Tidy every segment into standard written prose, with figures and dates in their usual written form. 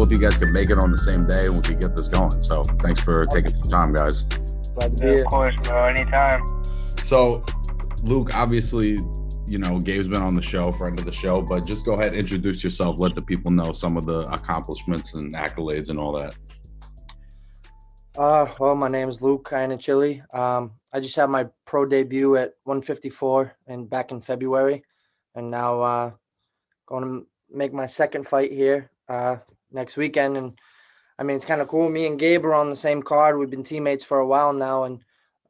if you guys could make it on the same day and we could get this going. So thanks for taking some time, guys. Glad to be here. Of course, bro. Anytime. So, Luke, obviously, you know, Gabe's been on the show, friend of the show, but just go ahead, introduce yourself, let the people know some of the accomplishments and accolades and all that. Well, my name is Luke Iannuccilli. I just had my pro debut at 154 and back in February, and now going to make my second fight here next weekend. And I mean, it's kind of cool. Me and Gabe are on the same card. We've been teammates for a while now, and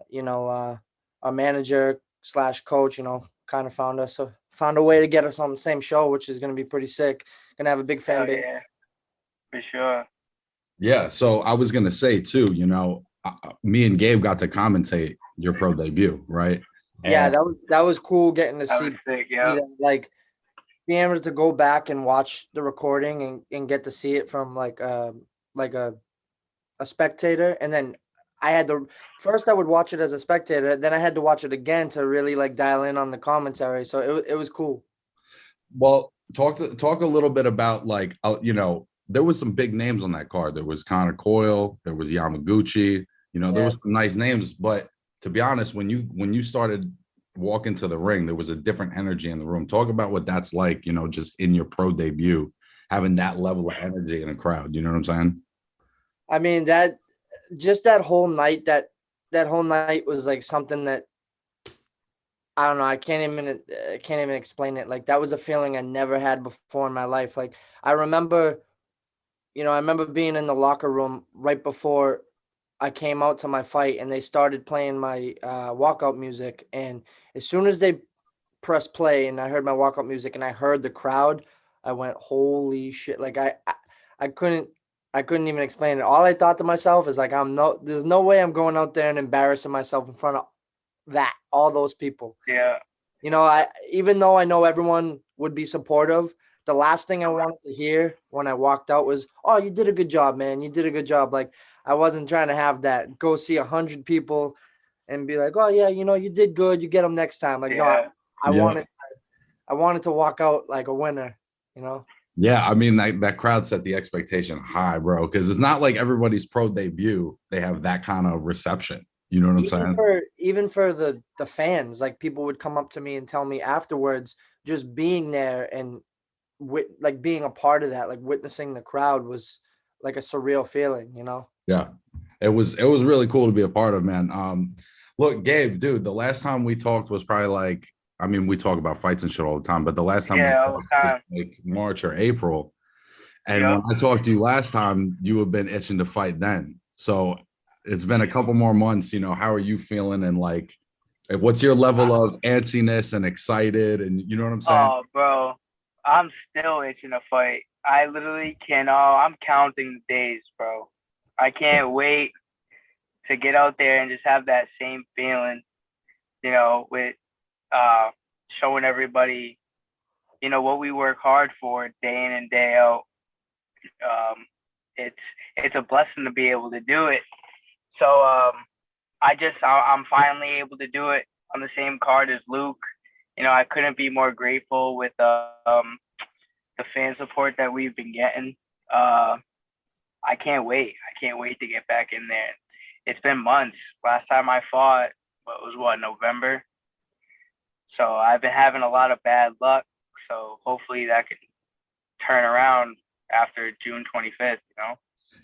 you know, our manager / coach, you know, kind of found a way to get us on the same show, which is going to be pretty sick. Going to have a big fan base. Yeah, for sure. Yeah, so I was going to say, too, you know, me and Gabe got to commentate your pro debut, right? And yeah, that was cool getting to see, sick, yeah. Like, being able to go back and watch the recording and get to see it from, like a spectator. And then first I would watch it as a spectator, then I had to watch it again to really, like, dial in on the commentary. So it was cool. Well, talk a little bit about, like, you know, there was some big names on that card. There was Connor Coyle, there was Yamaguchi, you know, there was some nice names. But to be honest, when you started walking to the ring, there was a different energy in the room. Talk about what that's like, you know, just in your pro debut, having that level of energy in a crowd. You know what I'm saying? I mean, that whole night, that whole night was like something that, I don't know. I can't even explain it. Like, that was a feeling I never had before in my life. Like, I remember being in the locker room right before I came out to my fight, and they started playing my walkout music. And as soon as they pressed play and I heard my walkout music and I heard the crowd, I went, holy shit. Like, I couldn't even explain it. All I thought to myself is, like, there's no way I'm going out there and embarrassing myself in front of all those people. Yeah. You know, even though I know everyone would be supportive, the last thing I wanted to hear when I walked out was, "Oh, you did a good job, man. You did a good job." Like, I wasn't trying to have that. Go see 100 people and be like, "Oh yeah, you know, you did good. You get them next time." Like, no, I wanted to walk out like a winner. You know. Yeah, I mean, that crowd set the expectation high, bro. Because it's not like everybody's pro debut they have that kind of reception. You know what I'm saying? Even for the fans, like, people would come up to me and tell me afterwards, just being there and like being a part of that, like witnessing the crowd was like a surreal feeling, you know? Yeah, it was really cool to be a part of, man. Look, Gabe, dude, the last time we talked was probably like, I mean, we talk about fights and shit all the time, but the last time we talked was like March or April. And when I talked to you last time, you have been itching to fight then. So it's been a couple more months, you know, how are you feeling? And like, what's your level of antsiness and excited? And you know what I'm saying? Oh, bro, I'm still itching to fight. I literally I'm counting the days, bro. I can't wait to get out there and just have that same feeling, you know, with showing everybody, you know, what we work hard for day in and day out. It's a blessing to be able to do it. So I'm finally able to do it on the same card as Luke. You know, I couldn't be more grateful with the fan support that we've been getting. I can't wait. I can't wait to get back in there. It's been months. Last time I fought, November? So I've been having a lot of bad luck. So hopefully that can turn around after June 25th, you know?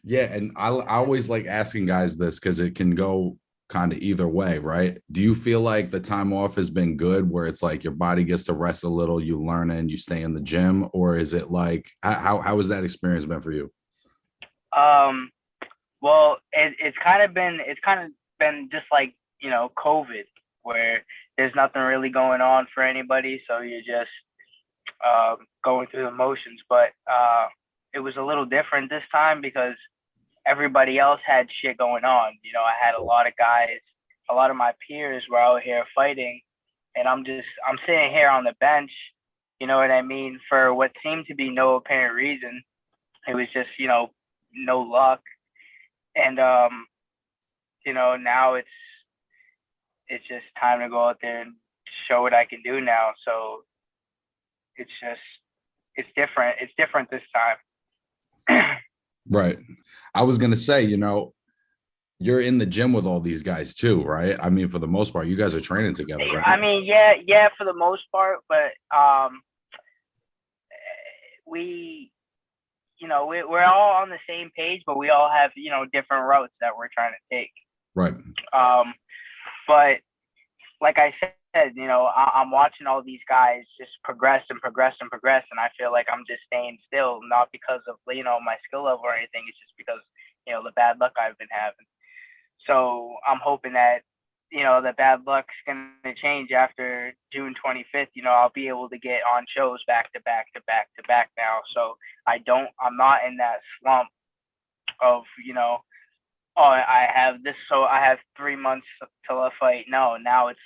Yeah, and I always like asking guys this because it can go kind of either way, right? Do you feel like the time off has been good where it's like your body gets to rest a little, you learn and you stay in the gym? Or is it like, how has that experience been for you? Well, it's kind of been just like, you know, COVID, where there's nothing really going on for anybody. So you're just going through the motions. But it was a little different this time because everybody else had shit going on. You know, I had a lot of guys, a lot of my peers were out here fighting, and I'm sitting here on the bench, you know what I mean, for what seemed to be no apparent reason. It was just, you know, no luck. And, you know, now it's just time to go out there and show what I can do now. So it's different. It's different this time. Right. I was gonna say, you're in the gym with all these guys too, right? I mean, for the most part, you guys are training together, right? I mean, yeah, for the most part, but we, we're all on the same page, but we all have, different routes that we're trying to take. Right. But like I said, I'm watching all these guys just progress and progress and progress, and I feel like I'm just staying still, not because of my skill level or anything. It's just because the bad luck I've been having. So I'm hoping that the bad luck's gonna change after June 25th. I'll be able to get on shows back to back to back to back now. So I'm not in that slump of oh, I have this, so I have 3 months till a fight. No, now it's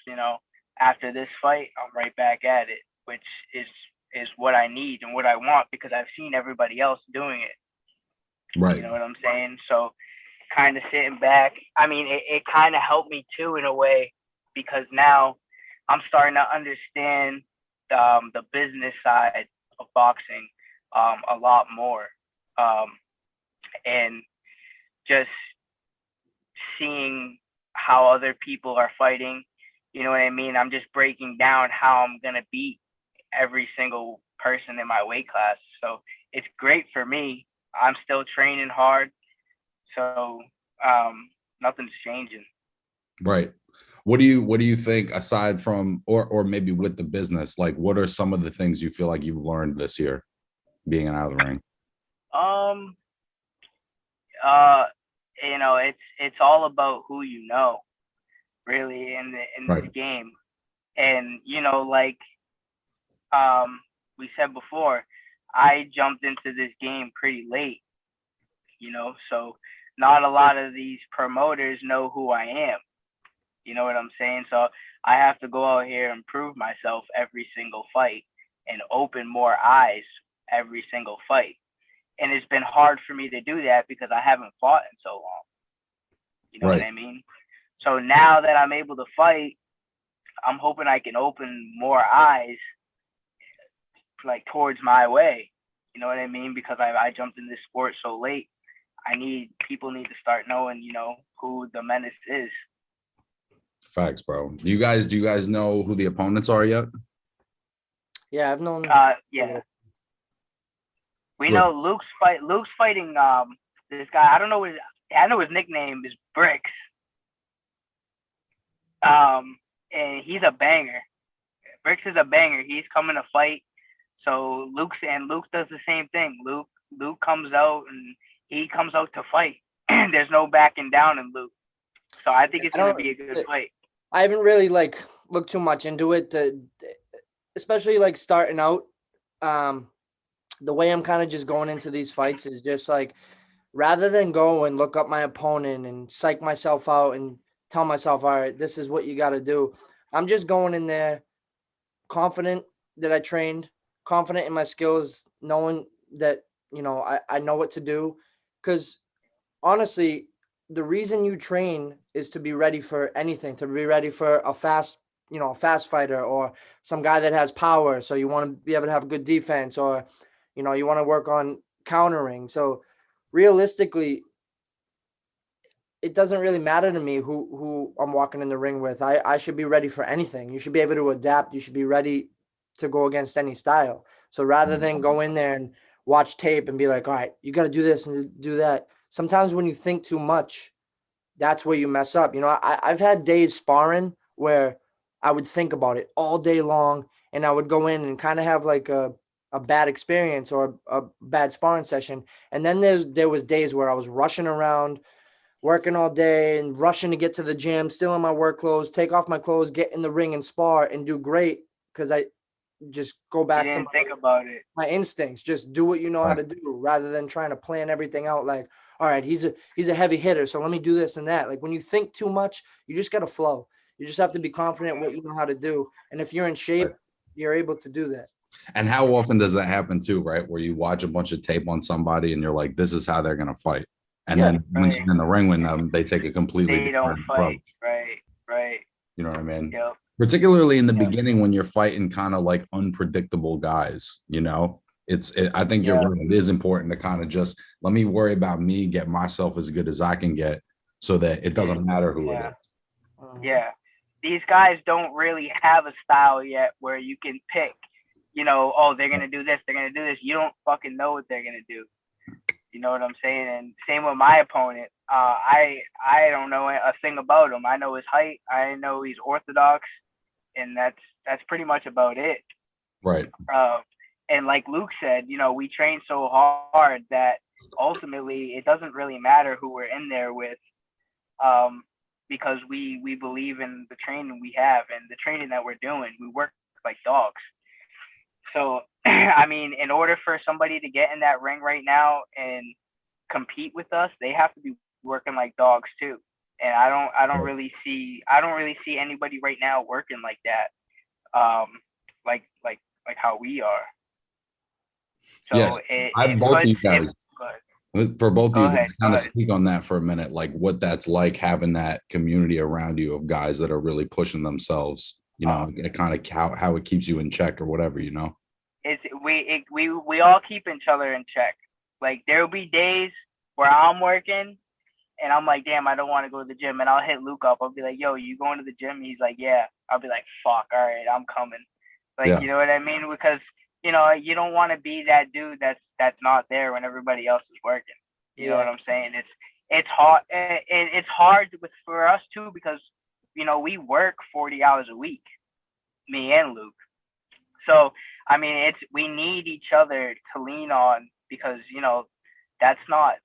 after this fight, I'm right back at it, which is what I need and what I want, because I've seen everybody else doing it. Right. You know what I'm saying? So kind of sitting back. I mean, it kind of helped me too in a way, because now I'm starting to understand the business side of boxing a lot more, and just seeing how other people are fighting. You know what I mean? I'm just breaking down how I'm gonna beat every single person in my weight class. So it's great for me. I'm still training hard. So nothing's changing. Right. What do you think, aside from, or maybe with the business, like what are some of the things you feel like you've learned this year being out of the ring? It's all about who you know, really, in Right. this game. And like we said before, I jumped into this game pretty late, so not a lot of these promoters know who I am. You know what I'm saying? So I have to go out here and prove myself every single fight and open more eyes every single fight. And it's been hard for me to do that because I haven't fought in so long. You know Right. what I mean? So now that I'm able to fight, I'm hoping I can open more eyes, like, towards my way. You know what I mean? Because I jumped in this sport so late. People need to start knowing, who the Menace is. Facts, bro. Do you guys know who the opponents are yet? Yeah, I've known. Yeah. We know Luke's fighting this guy. I know his nickname is Bricks. And he's a banger. Bricks is a banger. He's coming to fight. So Luke does the same thing. Luke comes out and he comes out to fight. There's no backing down in Luke. So I think it's going to be a good fight. I haven't really looked too much into it, especially starting out. The way I'm kind of just going into these fights is just rather than go and look up my opponent and psych myself out and tell myself, all right, this is what you got to do. I'm just going in there confident that I trained, confident in my skills, knowing that, I know what to do. Because honestly, the reason you train is to be ready for anything, to be ready for a fast fighter or some guy that has power. So you want to be able to have good defense, or, you want to work on countering. So realistically, it doesn't really matter to me who I'm walking in the ring with. I should be ready for anything. You should be able to adapt. You should be ready to go against any style. So rather than go in there and watch tape and be like, all right, you got to do this and do that. Sometimes when you think too much, that's where you mess up. I've had days sparring where I would think about it all day long, and I would go in and kind of have a bad experience or a bad sparring session. And then there was days where I was rushing around, working all day and rushing to get to the gym, still in my work clothes, take off my clothes, get in the ring and spar and do great, because I just go back to my instincts. Just do what you know how to do, rather than trying to plan everything out like, all right, he's a heavy hitter, so let me do this and that. When you think too much, you just got to flow. You just have to be confident what you know how to do. And if you're in shape, you're able to do that. And how often does that happen too, right? Where you watch a bunch of tape on somebody and you're like, this is how they're going to fight. And then once you're in the ring with them, they take a completely different approach. Right. You know what I mean? Yep. Particularly in the beginning when you're fighting kind of like unpredictable guys, I think you're right. It is important to kind of just let me worry about me, get myself as good as I can get, so that it doesn't matter who it is. Yeah, these guys don't really have a style yet where you can pick. Oh, they're gonna do this, they're gonna do this. You don't fucking know what they're gonna do. You know what I'm saying? And same with my opponent. I don't know a thing about him. I know his height. I know he's orthodox, and that's pretty much about it. Right. And like Luke said, we train so hard that ultimately it doesn't really matter who we're in there with, because we believe in the training we have and the training that we're doing. We work like dogs. So, I mean, in order for somebody to get in that ring right now and compete with us, they have to be working like dogs too. And I don't really see anybody right now working like that, like how we are. So yes, both of you guys, for both of you guys, kind of speak on that for a minute, like what that's like having that community around you of guys that are really pushing themselves. It kind of how it keeps you in check or whatever. We all keep each other in check. Like there'll be days where I'm working and I'm like, damn, I don't want to go to the gym, and I'll hit Luke up. I'll be like, yo, you going to the gym? He's like, yeah. I'll be like, fuck, all right, I'm coming. Like, you know what I mean? Because you don't want to be that dude that's not there when everybody else is working. You know what I'm saying? It's hard. It's hard for us too, because we work 40 hours a week, me and Luke. So I mean, we need each other to lean on, because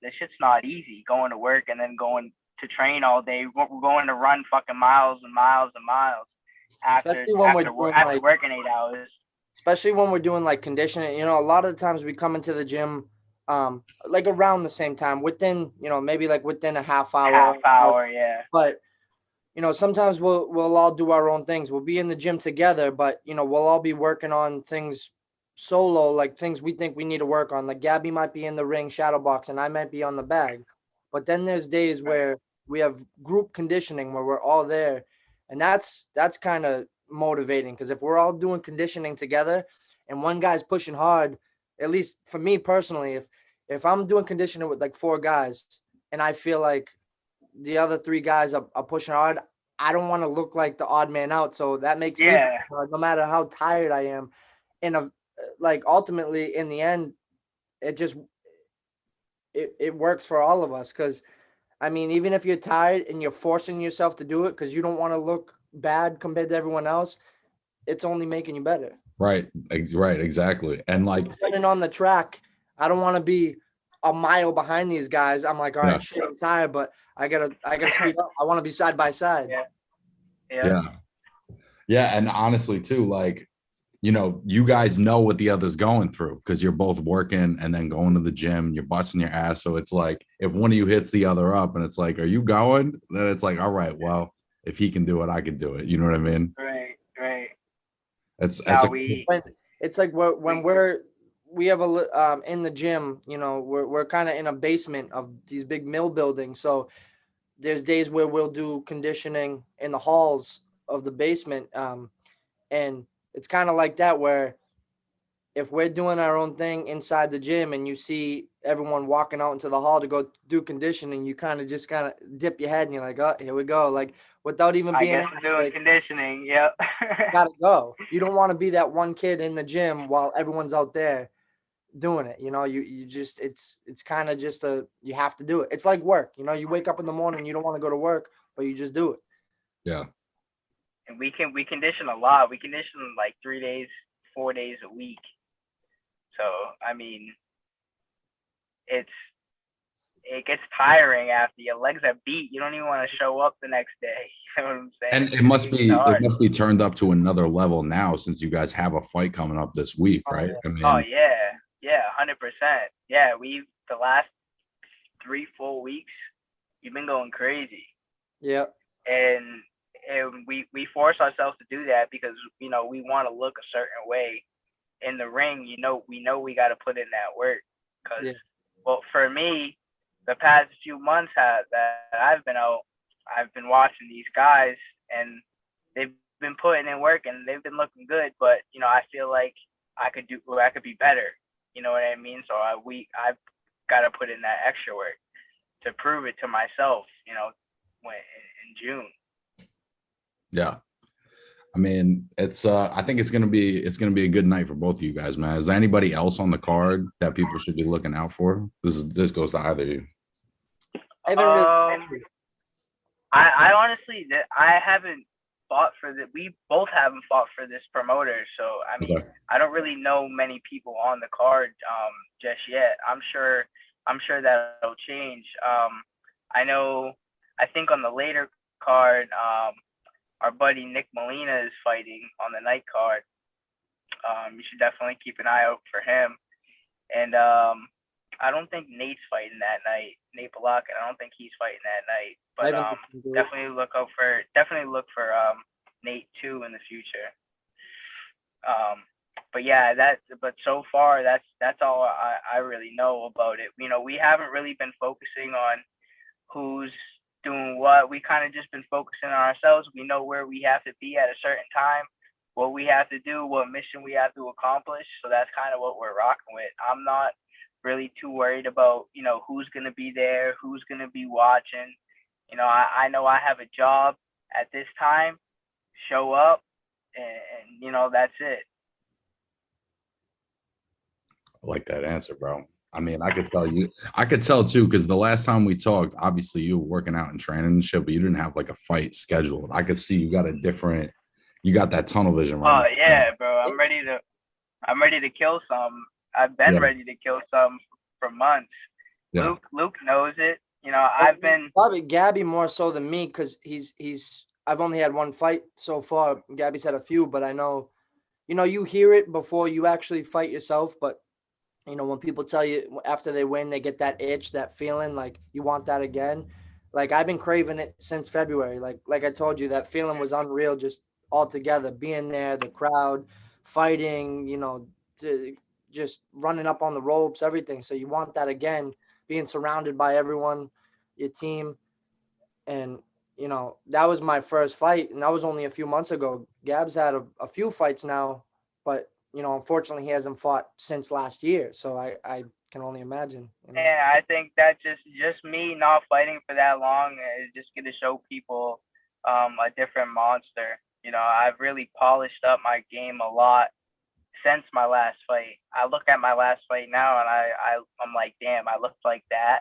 this shit's not easy, going to work and then going to train all day. We're going to run fucking miles and miles and miles after working 8 hours. Especially when we're doing like conditioning. A lot of the times we come into the gym like around the same time, within maybe like within a half hour, yeah. But sometimes we'll all do our own things. We'll be in the gym together, but we'll all be working on things solo, like things we think we need to work on. Like Gabby might be in the ring shadow box and I might be on the bag. But then there's days where we have group conditioning where we're all there, and that's kind of motivating, because if we're all doing conditioning together and one guy's pushing hard, at least for me personally, if I'm doing conditioning with like 4 guys and I feel like the other 3 guys are pushing hard, I don't want to look like the odd man out. So that makes me hard, no matter how tired I am. And like ultimately in the end, it works for all of us. Because I mean, even if you're tired and you're forcing yourself to do it because you don't want to look bad compared to everyone else, it's only making you better. Right, exactly. And like running on the track, I don't want to be a mile behind these guys. I'm like, all right, shit, I'm tired, but I gotta speed up. I want to be side by side. Yeah. And honestly too, like, you guys know what the other's going through, because you're both working and then going to the gym, you're busting your ass. So it's like, if one of you hits the other up and it's like, are you going? Then it's like, all right, well, if he can do it, I can do it. You know what I mean? Right. It's like when we have in the gym, we're kind of in a basement of these big mill buildings. So there's days where we'll do conditioning in the halls of the basement. And it's kind of like that, where if we're doing our own thing inside the gym and you see everyone walking out into the hall to go do conditioning, you kind of dip your head and you're like, oh, here we go. Like without even being doing conditioning. Yep. Gotta go. You don't want to be that one kid in the gym while everyone's out there doing it. You just, it's kind of just you have to do it. It's like work, you wake up in the morning, you don't want to go to work, but you just do it. Yeah. And we condition a lot. We condition like 3 days, 4 days a week. So, I mean, it gets tiring after your legs are beat. You don't even want to show up the next day. You know what I'm saying? And it must be turned up to another level now, since you guys have a fight coming up this week, right? Yeah. I mean, yeah, 100%. Yeah, the last 3-4 weeks, we've been going crazy. Yeah. And we force ourselves to do that because we want to look a certain way in the ring. We know we got to put in that work, because well, for me, the past few months that I've been out, I've been watching these guys and they've been putting in work and they've been looking good, but I feel like I could be better. You know what I mean? So I've got to put in that extra work to prove it to myself, when in June. Yeah. I mean, it's I think it's gonna be a good night for both of you guys, man. Is there anybody else on the card that people should be looking out for? This goes to either of you. I honestly, I haven't fought for that. We both haven't fought for this promoter, so I mean, okay. I don't really know many people on the card just yet. I'm sure that'll change. I think on the later card, our buddy Nick Molina is fighting on the night card. You should definitely keep an eye out for him. And I don't think Nate's fighting that night. Nate Balak, I don't think he's fighting that night. But definitely look for Nate too in the future. But yeah, but so far that's all I really know about it. We haven't really been focusing on who's doing what. We kind of just been focusing on ourselves. We know where we have to be at a certain time, what we have to do, what mission we have to accomplish. So that's kind of what we're rocking with. I'm not really too worried about, who's going to be there, who's going to be watching. I know I have a job at this time, show up, and that's it. I like that answer, bro. I mean, I could tell too, because the last time we talked, obviously you were working out and training and shit, but you didn't have like a fight scheduled. I could see you got that tunnel vision right now. Yeah, bro. I'm ready to kill some. I've been ready to kill some for months. Yeah. Luke knows it. I've been probably Gabby more so than me, because I've only had one fight so far. Gabby's had a few, but I know, you hear it before you actually fight yourself, but when people tell you after they win, they get that itch, that feeling like you want that again. Like I've been craving it since February. Like I told you, that feeling was unreal, just altogether being there, the crowd, fighting, just running up on the ropes, everything. So you want that again, being surrounded by everyone, your team. And, that was my first fight. And that was only a few months ago. Gab's had a few fights now, but unfortunately, he hasn't fought since last year. So I can only imagine. Yeah, I think that just me not fighting for that long is just going to show people a different monster. I've really polished up my game a lot since my last fight. I look at my last fight now and I'm like, damn, I looked like that.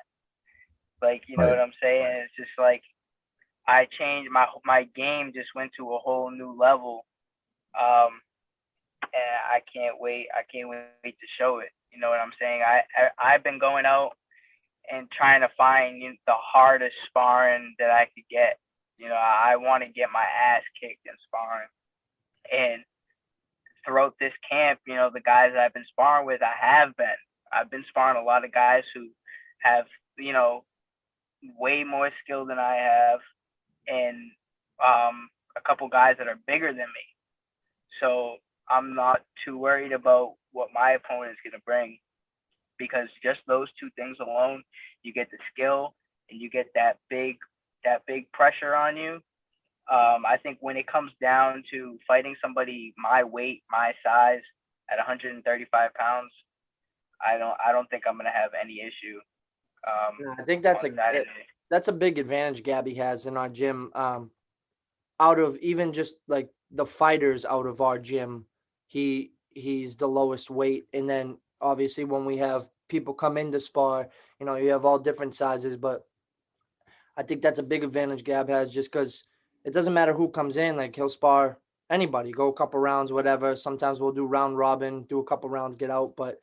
Like, you know what I'm saying? It's just like I changed my game, just went to a whole new level. And I can't wait to show it. You know what I'm saying? I've been going out and trying to find the hardest sparring that I could get. I want to get my ass kicked in sparring. And throughout this camp, the guys that I've been sparring with, I've been sparring a lot of guys who have, way more skill than I have, and a couple guys that are bigger than me. So I'm not too worried about what my opponent is going to bring, because just those two things alone, you get the skill and you get that big pressure on you. I think when it comes down to fighting somebody my weight, my size at 135 pounds, I don't think I'm going to have any issue. I think that's a big advantage Gabby has in our gym. Out of even just like the fighters out of our gym, he's the lowest weight. And then obviously when we have people come in to spar, you have all different sizes, but I think that's a big advantage Gab has, just because it doesn't matter who comes in. Like he'll spar anybody, go a couple rounds, whatever. Sometimes we'll do round robin, do a couple rounds, get out. But,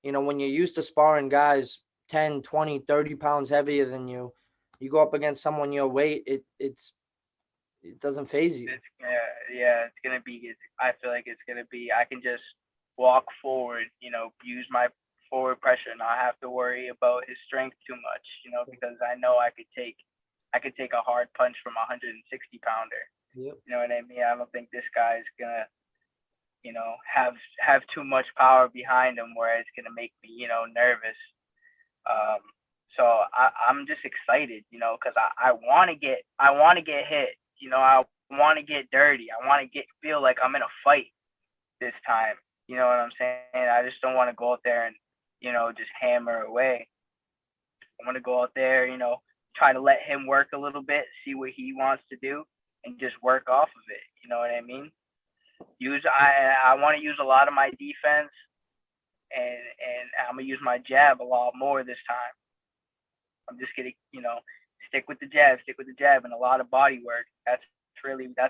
when you're used to sparring guys 10, 20, 30 pounds heavier than you go up against someone your weight, it doesn't faze you. It's going to be, I feel like it's going to be, I can just walk forward, use my forward pressure and not have to worry about his strength too much, because I know I could take a hard punch from a 160 pounder. Yep. You know what I mean? I don't think this guy is going to, have too much power behind him where it's going to make me, nervous. So I'm just excited, because I want to get hit. I want to get dirty. I want to feel like I'm in a fight this time. You know what I'm saying? I just don't want to go out there and, just hammer away. I want to go out there, try to let him work a little bit, see what he wants to do, and just work off of it. You know what I mean? I want to use a lot of my defense, and I'm gonna use my jab a lot more this time. I'm just gonna, stick with the jab, and a lot of body work. That's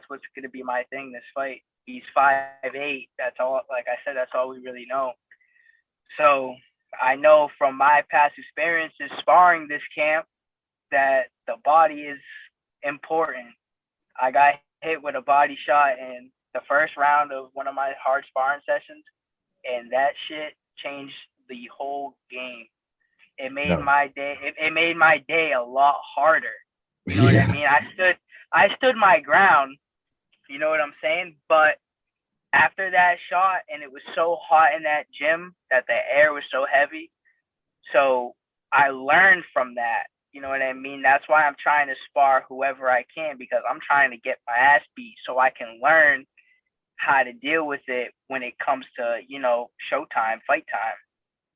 what's gonna be my thing this fight. He's 5'8". That's all. Like I said, that's all we really know. So I know from my past experiences sparring this camp that the body is important. I got hit with a body shot in the first round of one of my hard sparring sessions, and that shit changed the whole game. It made my day. It made my day a lot harder. You know what I mean? I stood my ground. You know what I'm saying? But after that shot, and it was so hot in that gym that the air was so heavy. So I learned from that. You know what I mean? That's why I'm trying to spar whoever I can, because I'm trying to get my ass beat so I can learn how to deal with it when it comes to, showtime, fight time.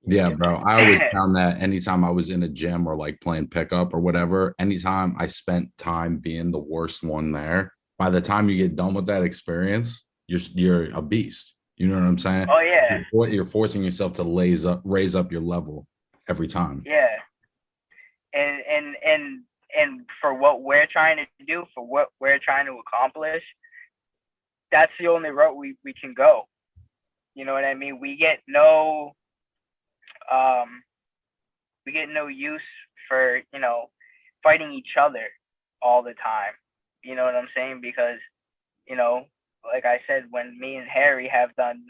Yeah, bro. I always found that anytime I was in a gym or like playing pickup or whatever, anytime I spent time being the worst one there, by the time you get done with that experience, you're a beast. You know what I'm saying? Oh yeah. You're forcing yourself to raise up your level every time. Yeah. And for what we're trying to do, for what we're trying to accomplish, that's the only route we can go. You know what I mean? We get no use for, fighting each other all the time. You know what I'm saying? Because, like I said, when me and Harry have done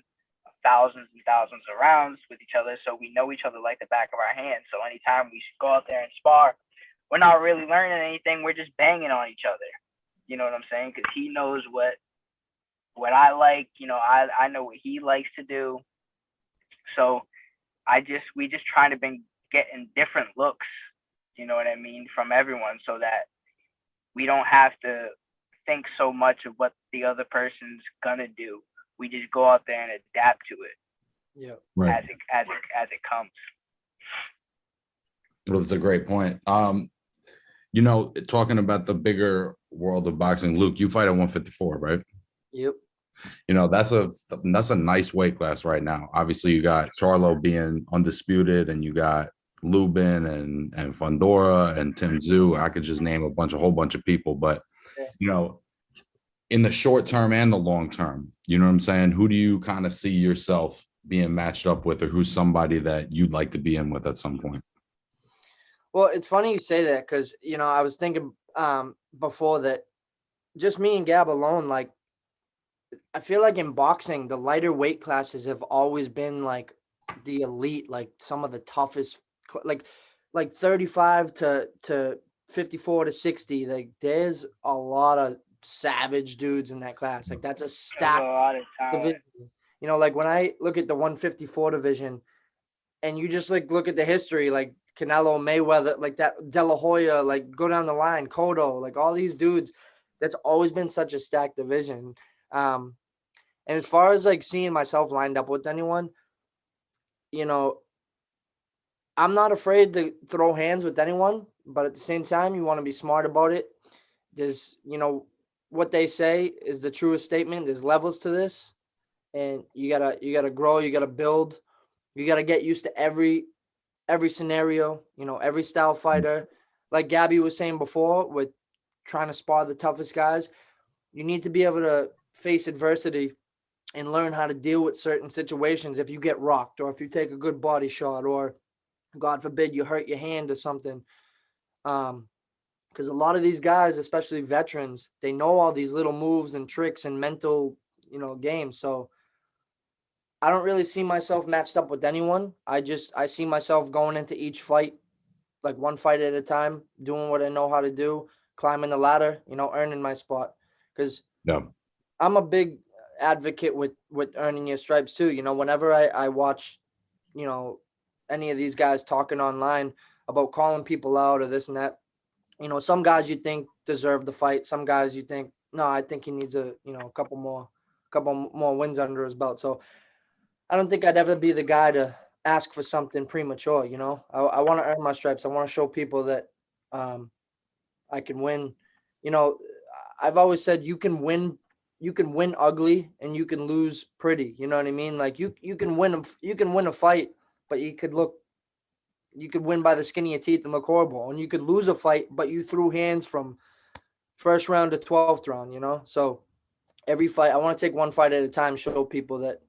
thousands and thousands of rounds with each other, so we know each other like the back of our hands. So anytime we go out there and spar, we're not really learning anything. We're just banging on each other. You know what I'm saying? Because he knows what I like. I know what he likes to do. So we just trying to be getting different looks, you know what I mean, from everyone, so that we don't have to think so much of what the other person's gonna do. We just go out there and adapt to it. Yeah. Right. As it comes. Well, that's a great point. Talking about the bigger world of boxing, Luke, you fight at 154, right? Yep. That's a nice weight class right now. Obviously, you got Charlo being undisputed, and you got Lubin and Fundora and Tim Tszyu. I could just name a whole bunch of people, but in the short term and the long term, you know what I'm saying? Who do you kind of see yourself being matched up with, or who's somebody that you'd like to be in with at some point? Well, it's funny you say that, because, I was thinking before that just me and Gab alone, like, I feel like in boxing, the lighter weight classes have always been like the elite, like some of the toughest, like 35 to 54 to 60. Like there's a lot of savage dudes in that class. Like that's a stacked division. Like when I look at the 154 division, and you just like look at the history, like Canelo, Mayweather, like that, De La Hoya, like go down the line, Cotto, like all these dudes, that's always been such a stacked division. And as far as like seeing myself lined up with anyone, I'm not afraid to throw hands with anyone, but at the same time, you want to be smart about it. There's, what they say is the truest statement. There's levels to this, and you gotta grow, you gotta build, you gotta get used to every scenario, every style fighter. Like Gabby was saying before, with trying to spar the toughest guys, you need to be able to face adversity and learn how to deal with certain situations. If you get rocked, or if you take a good body shot, or God forbid you hurt your hand or something. Because a lot of these guys, especially veterans, they know all these little moves and tricks and mental, games. So I don't really see myself matched up with anyone. I see myself going into each fight, like one fight at a time, doing what I know how to do, climbing the ladder, earning my spot. Because I'm a big advocate with earning your stripes too. Whenever I watch, any of these guys talking online about calling people out or this and that, some guys you think deserve the fight. Some guys you think, no, I think he needs a couple more wins under his belt. So don't think I'd ever be the guy to ask for something premature. You know, I want to earn my stripes. I want to show people that I can win. You know, I've always said you can win ugly and you can lose pretty. You know what I mean? Like you can win a fight, but you could win by the skin of your teeth and look horrible. And you could lose a fight, but you threw hands from first round to 12th round, you know? So every fight, I want to take one fight at a time, show people that,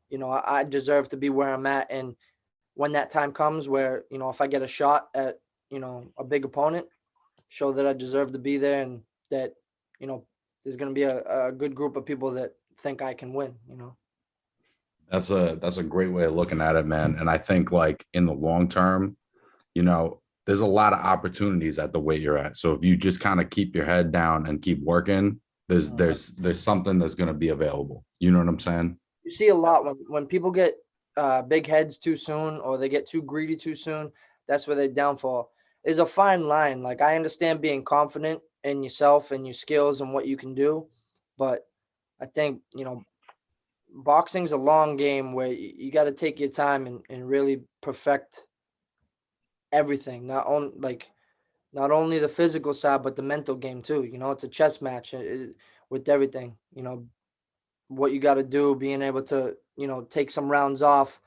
you know, I deserve to be where I'm at. And when that time comes where, you know, if I get a shot at, you know, a big opponent, show that I deserve to be there and that, you know, there's going to be a good group of people that think I can win, you know? That's a great way of looking at it, man. And I think like in the long term, you know, there's a lot of opportunities at the weight you're at. So if you just kind of keep your head down and keep working, there's something that's going to be available. You know what I'm saying? You see a lot when people get big heads too soon or they get too greedy too soon. That's where they downfall. There's a fine line. Like I understand being confident in yourself and your skills and what you can do, but I think, you know, boxing's a long game where you got to take your time and really perfect everything. Not only the physical side, but the mental game too. You know, it's a chess match with everything. You know, what you got to do, being able to, you know, take some rounds off,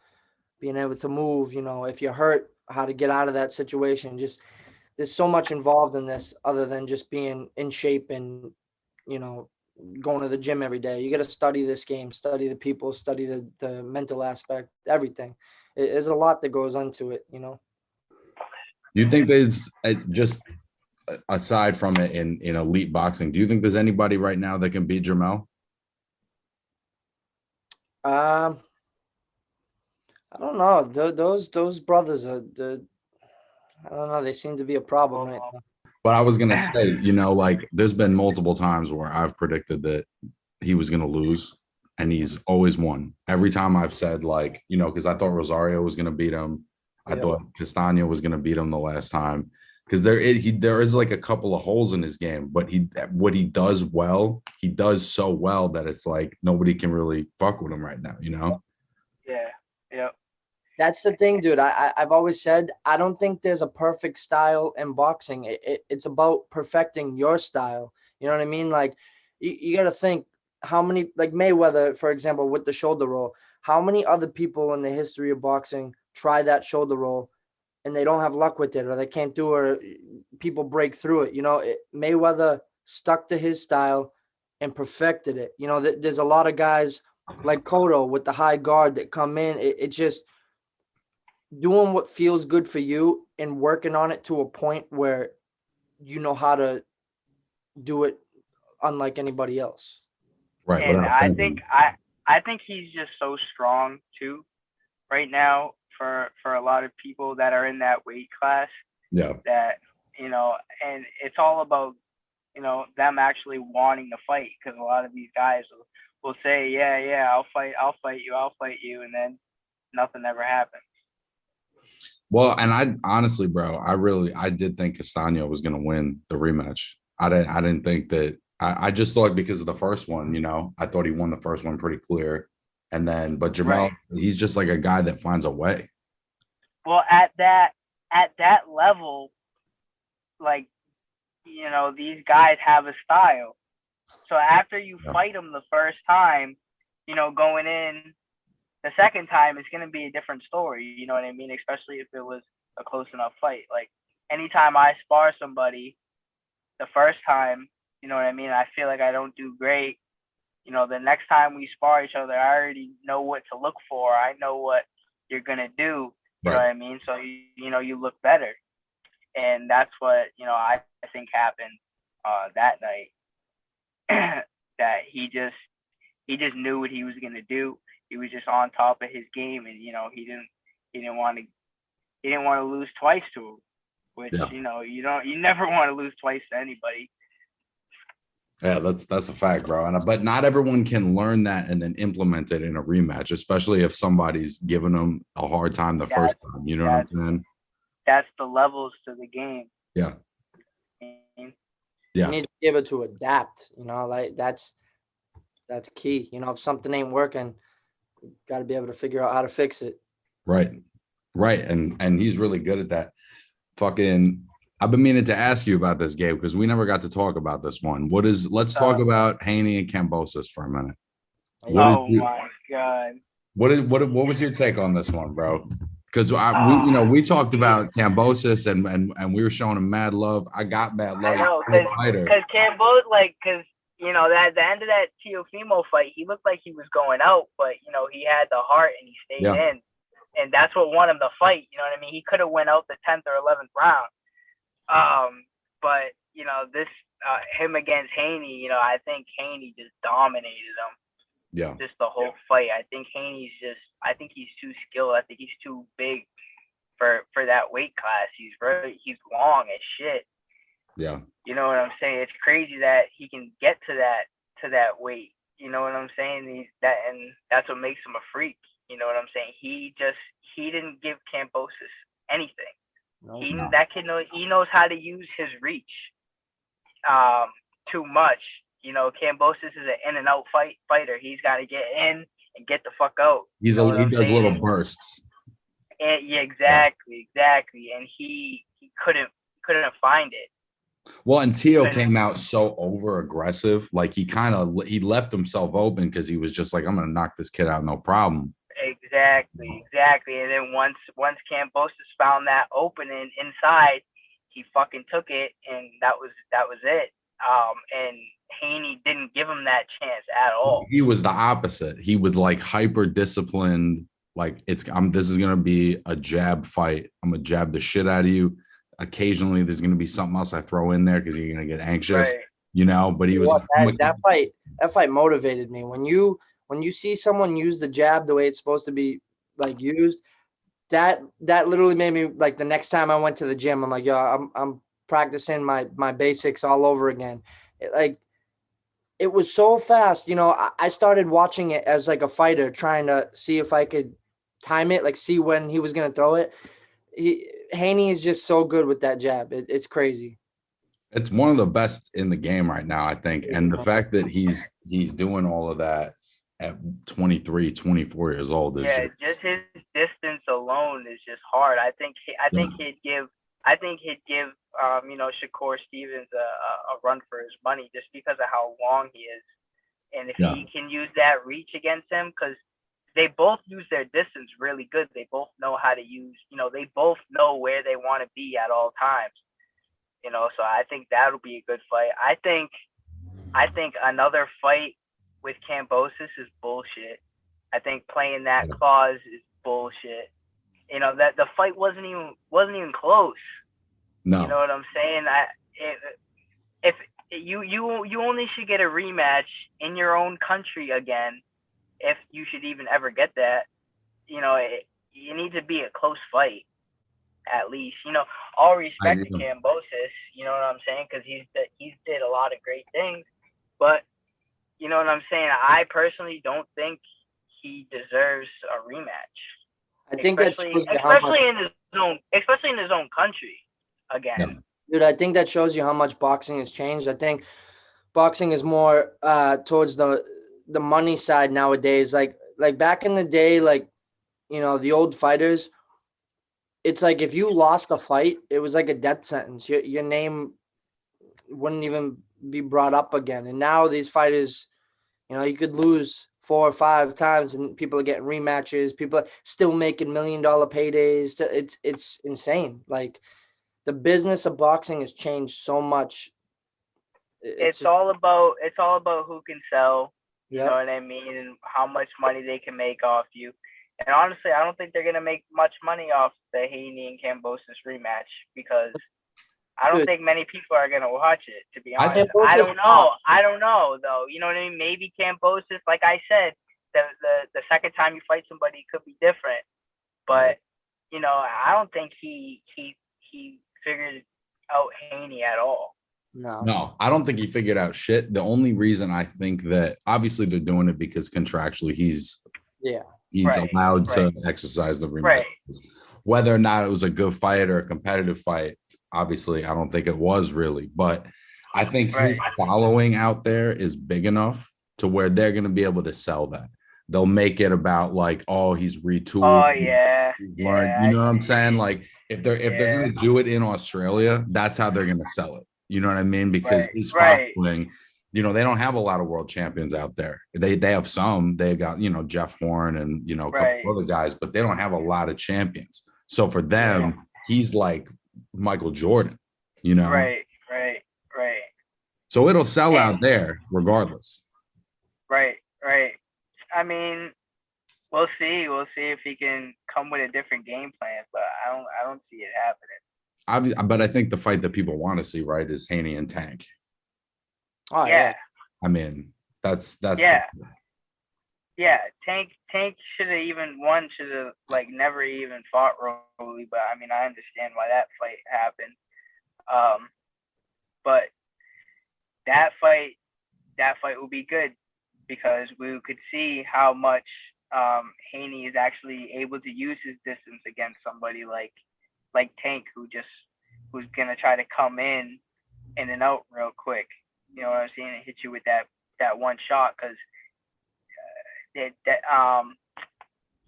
being able to move. You know, if you're hurt, how to get out of that situation. Just there's so much involved in this other than just being in shape and, you know, going to the gym every day. You got to study this game, study the people, study the mental aspect, everything. There's a lot that goes into it, you know. You think there's just aside from it in elite boxing, do you think there's anybody right now that can beat Jermell? I don't know. Those brothers are I don't know. They seem to be a problem right now. But I was gonna say, you know, like there's been multiple times where I've predicted that he was gonna lose, and he's always won. Every time I've said, like, you know, because I thought Rosario was gonna beat him, I thought Castano was gonna beat him the last time. Because there is like a couple of holes in his game, but what he does well, he does so well that it's like nobody can really fuck with him right now, you know? Yeah. Yep. That's the thing, dude. I've always said I don't think there's a perfect style in boxing. It's about perfecting your style. You know what I mean? Like you got to think how many, like Mayweather, for example, with the shoulder roll. How many other people in the history of boxing try that shoulder roll and they don't have luck with it, or they can't do it, or people break through it? You know, Mayweather stuck to his style and perfected it. You know, there's a lot of guys like Cotto with the high guard that come in. It just doing what feels good for you and working on it to a point where you know how to do it unlike anybody else. Right. And I think he's just so strong too right now for a lot of people that are in that weight class. Yeah. That, you know, and it's all about, you know, them actually wanting to fight, because a lot of these guys will say, yeah, I'll fight you, and then nothing ever happens. Well, and I honestly, bro, I did think Castano was going to win the rematch. I didn't think that. I just thought because of the first one, you know, I thought he won the first one pretty clear. And then, but Jermell, he's just like a guy that finds a way. Well, at that level, like, you know, these guys have a style. So after you fight them the first time, you know, going in the second time, it's going to be a different story. You know what I mean? Especially if it was a close enough fight. Like anytime I spar somebody the first time, you know what I mean, I feel like I don't do great. You know, the next time we spar each other, I already know what to look for. I know what you're going to do. You know what I mean? So, you know, you look better. And that's what, you know, I think happened that night. That he just knew what he was going to do. He was just on top of his game, and, you know, he didn't want to lose twice to him, which, you know, you never want to lose twice to anybody. Yeah, that's a fact, bro. But not everyone can learn that and then implement it in a rematch, especially if somebody's giving them a hard time the first time. You know what I'm saying? That's the levels to the game. Yeah. You need to be able to adapt, you know, like that's key. You know, if something ain't working, got to be able to figure out how to fix it. Right. And he's really good at that. I've been meaning to ask you about this, Gabe, because we never got to talk about this one. Let's talk about Haney and Kambosos for a minute. My God. What was your take on this one, bro? Because we talked about Kambosos and we were showing him mad love. I got mad love. I know, because Kambosos, because at the end of that Teofimo fight, he looked like he was going out, but he had the heart and he stayed in, and that's what won him the fight. You know what I mean? He could have went out the 10th or 11th round. But this him against Haney, I think Haney just dominated him. Yeah. Just the whole fight. I think I think he's too skilled. I think he's too big for that weight class. He's long as shit. Yeah. You know what I'm saying? It's crazy that he can get to that weight. You know what I'm saying? And that's what makes him a freak. You know what I'm saying? He didn't give Kambosos anything. That kid knows how to use his reach too much. Kambosos is an in and out fighter. He's got to get in and get the fuck out. He does little bursts. And exactly. And he couldn't find it. Well, and Teo came out so over aggressive, like he left himself open because he was just like, I'm gonna knock this kid out, no problem. Exactly. And then once Kambosos found that opening inside, he fucking took it, and that was it. And Haney didn't give him that chance at all. He was the opposite. He was like hyper disciplined. Like this is gonna be a jab fight. I'm gonna jab the shit out of you. Occasionally, there's gonna be something else I throw in there because you're gonna get anxious, right. But he was that fight motivated me. When you see someone use the jab the way it's supposed to be like used, that literally made me like the next time I went to the gym, I'm like, yo, I'm practicing my basics all over again. It was so fast. I started watching it as like a fighter, trying to see if I could time it, like see when he was going to throw it. Haney is just so good with that jab. It's crazy. It's one of the best in the game right now, I think. And the fact that he's doing all of that at 23, 24 years old is just his distance alone is just hard. I think he'd give Shakur Stevens a run for his money just because of how long he is. And if he can use that reach against him, because they both use their distance really good. They both know how to use, they both know where they want to be at all times. So I think that'll be a good fight. I think another fight with Kambosos is bullshit. I think playing that clause is bullshit. That the fight wasn't even close. No. You know what I'm saying? If you only should get a rematch in your own country again, if you should even ever get that. You need to be a close fight, at least. All respect to Kambosos, you know what I'm saying? Because he's did a lot of great things, but you know what I'm saying? I personally don't think he deserves a rematch. I think especially in his own country again. Yeah. Dude, I think that shows you how much boxing has changed. I think boxing is more towards the money side nowadays. Like back in the day, the old fighters, it's like if you lost a fight, it was like a death sentence. Your name wouldn't even be brought up again. And now these fighters, you could lose 4 or 5 times and people are getting rematches. People are still making $1 million paydays. It's insane. Like the business of boxing has changed so much. It's all about who can sell. You Yep. know what I mean? And how much money they can make off you. And honestly, I don't think they're going to make much money off the Haney and Kambosos rematch because I don't think many people are going to watch it, to be honest. I don't know. I don't know, though. You know what I mean? Maybe Kambosos, like I said, the second time you fight somebody, it could be different. But, I don't think he figured out Haney at all. No, I don't think he figured out shit. The only reason I think that obviously they're doing it because contractually he's allowed to exercise the rematch. Right. Whether or not it was a good fight or a competitive fight, obviously I don't think it was really. But I think his following out there is big enough to where they're going to be able to sell that. they'll make it about like, oh, he's retooled. Oh yeah, Learned, you know what I'm saying? Like if they're gonna do it in Australia, that's how they're gonna sell it. You know what I mean? Because his following, they don't have a lot of world champions out there. They have some. They got Jeff Horn and a couple other guys, but they don't have a lot of champions. So for them, he's like Michael Jordan. Right. So it'll sell out there regardless. Right. I mean, we'll see. We'll see if he can come with a different game plan, but I don't see it happening. But I think the fight that people want to see, right, is Haney and Tank. Oh yeah. I mean, that's yeah. Tank should have like never even fought Rolly, but I mean I understand why that fight happened. But that fight will be good because we could see how much Haney is actually able to use his distance against somebody like Tank, who's gonna try to come in and out real quick. You know what I'm saying? And hit you with that one shot because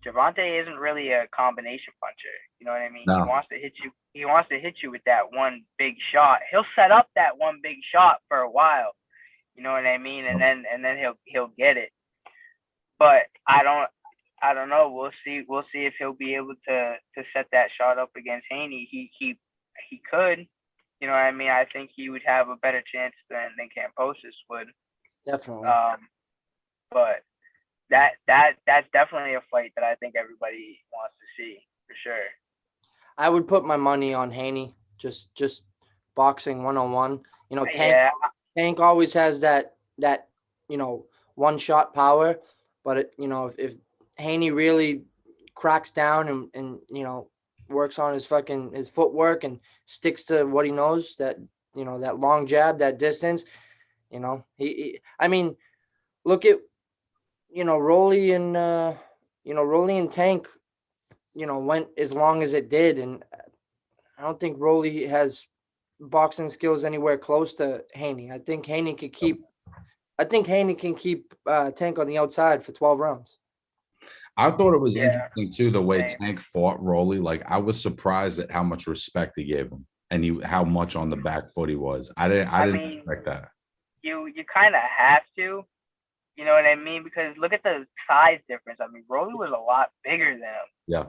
Gervonta isn't really a combination puncher. You know what I mean? No. He wants to hit you with that one big shot. He'll set up that one big shot for a while. You know what I mean? And then he'll get it. But I don't know. We'll see if he'll be able to set that shot up against Haney. He could. You know what I mean? I think he would have a better chance than Kambosos would. Definitely. But that's definitely a fight that I think everybody wants to see for sure. I would put my money on Haney. Just boxing 101. Tank always has that one shot power, but if Haney really cracks down and works on his footwork and sticks to what he knows, that that long jab, that distance, I mean, look at Rolly and Tank went as long as it did, and I don't think Rolly has boxing skills anywhere close to Haney. I think Haney can keep Tank on the outside for 12 rounds. I thought it was interesting too the way Tank fought Rolly. Like I was surprised at how much respect he gave him and how much on the back foot he was. I didn't expect that. You kind of have to, you know what I mean? Because look at the size difference. I mean, Rolly was a lot bigger than him. Yeah.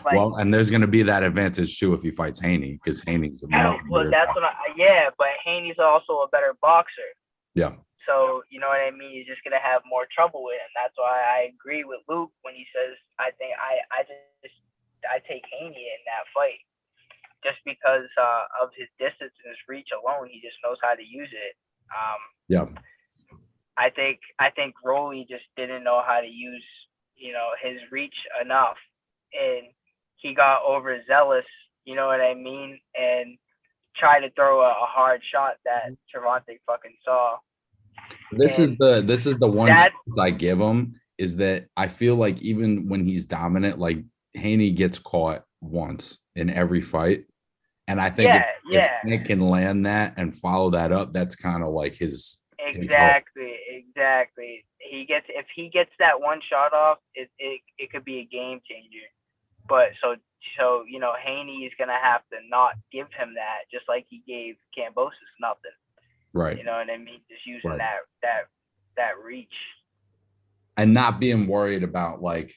Well, and there's going to be that advantage too if he fights Haney because Haney's a but Haney's also a better boxer. Yeah. So, you know what I mean? You're just going to have more trouble with him. That's why I agree with Luke when he says, I think I take Haney in that fight just because of his distance and his reach alone. He just knows how to use it. I think Rolly just didn't know how to use, his reach enough. And he got overzealous, you know what I mean? And tried to throw a hard shot that Gervonta fucking saw. This is the one chance I give him is that I feel like even when he's dominant, like Haney gets caught once in every fight. And I think if Nick can land that and follow that up, that's kind of like his exactly. If he gets that one shot off, it could be a game changer. But so Haney is gonna have to not give him that, just like he gave Kambosos nothing. Right. You know what I mean? Just using that reach. And not being worried about like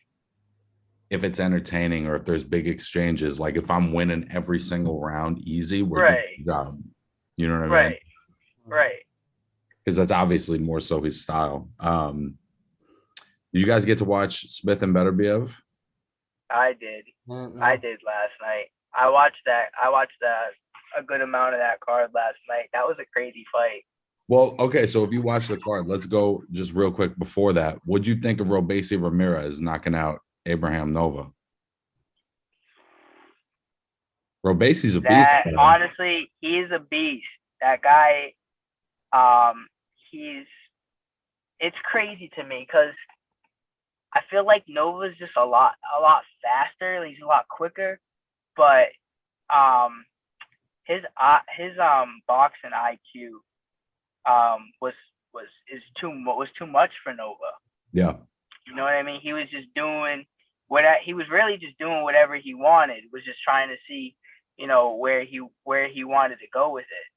if it's entertaining or if there's big exchanges. Like if I'm winning every single round easy, we're doing the job. You know what I mean? Right. Because that's obviously more so his style. Did you guys get to watch Smith and Beterbiev? I did. Mm-hmm. I did last night. I watched a good amount of that card last night. That was a crazy fight. Well, okay, so if you watch the card, let's go just real quick before that. What'd you think of Robeisy Ramirez knocking out Abraham Nova? Robeisy's a beast. Honestly, he's a beast. That guy, it's crazy to me because I feel like Nova's just a lot faster. He's a lot quicker, but his boxing IQ was too much for Nova. Yeah. You know what I mean? He was just doing he was really just doing whatever he wanted. Was just trying to see, you know, where he wanted to go with it.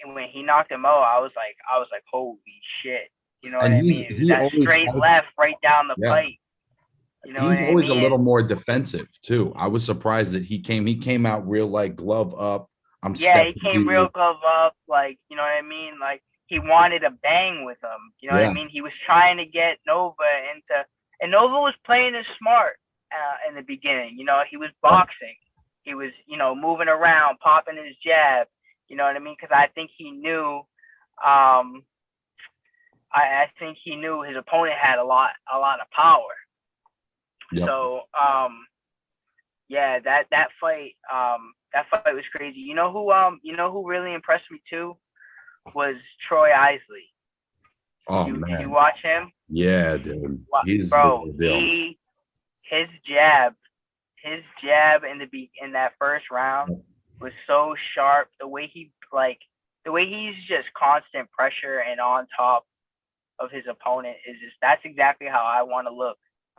When he knocked him out, I was like, holy shit. You know what And I mean? It was that straight left right down the pipe. You know he's what always I mean? a little more defensive too. I was surprised that he came out real like glove up. He came real glove up, like, you know what I mean? Like, he wanted a bang with him. You know what I mean? He was trying to get Nova and Nova was playing it smart in the beginning. You know, he was boxing. He was, you know, moving around, popping his jab. You know what I mean? Because I think he knew, I think he knew his opponent had a lot of power. Yep. So, that fight was crazy. You know who really impressed me too was Troy Isley. Oh man, did you watch him? Yeah, dude. He's his jab in that first round was so sharp. The way he's just constant pressure and on top of his opponent that's exactly how I want to look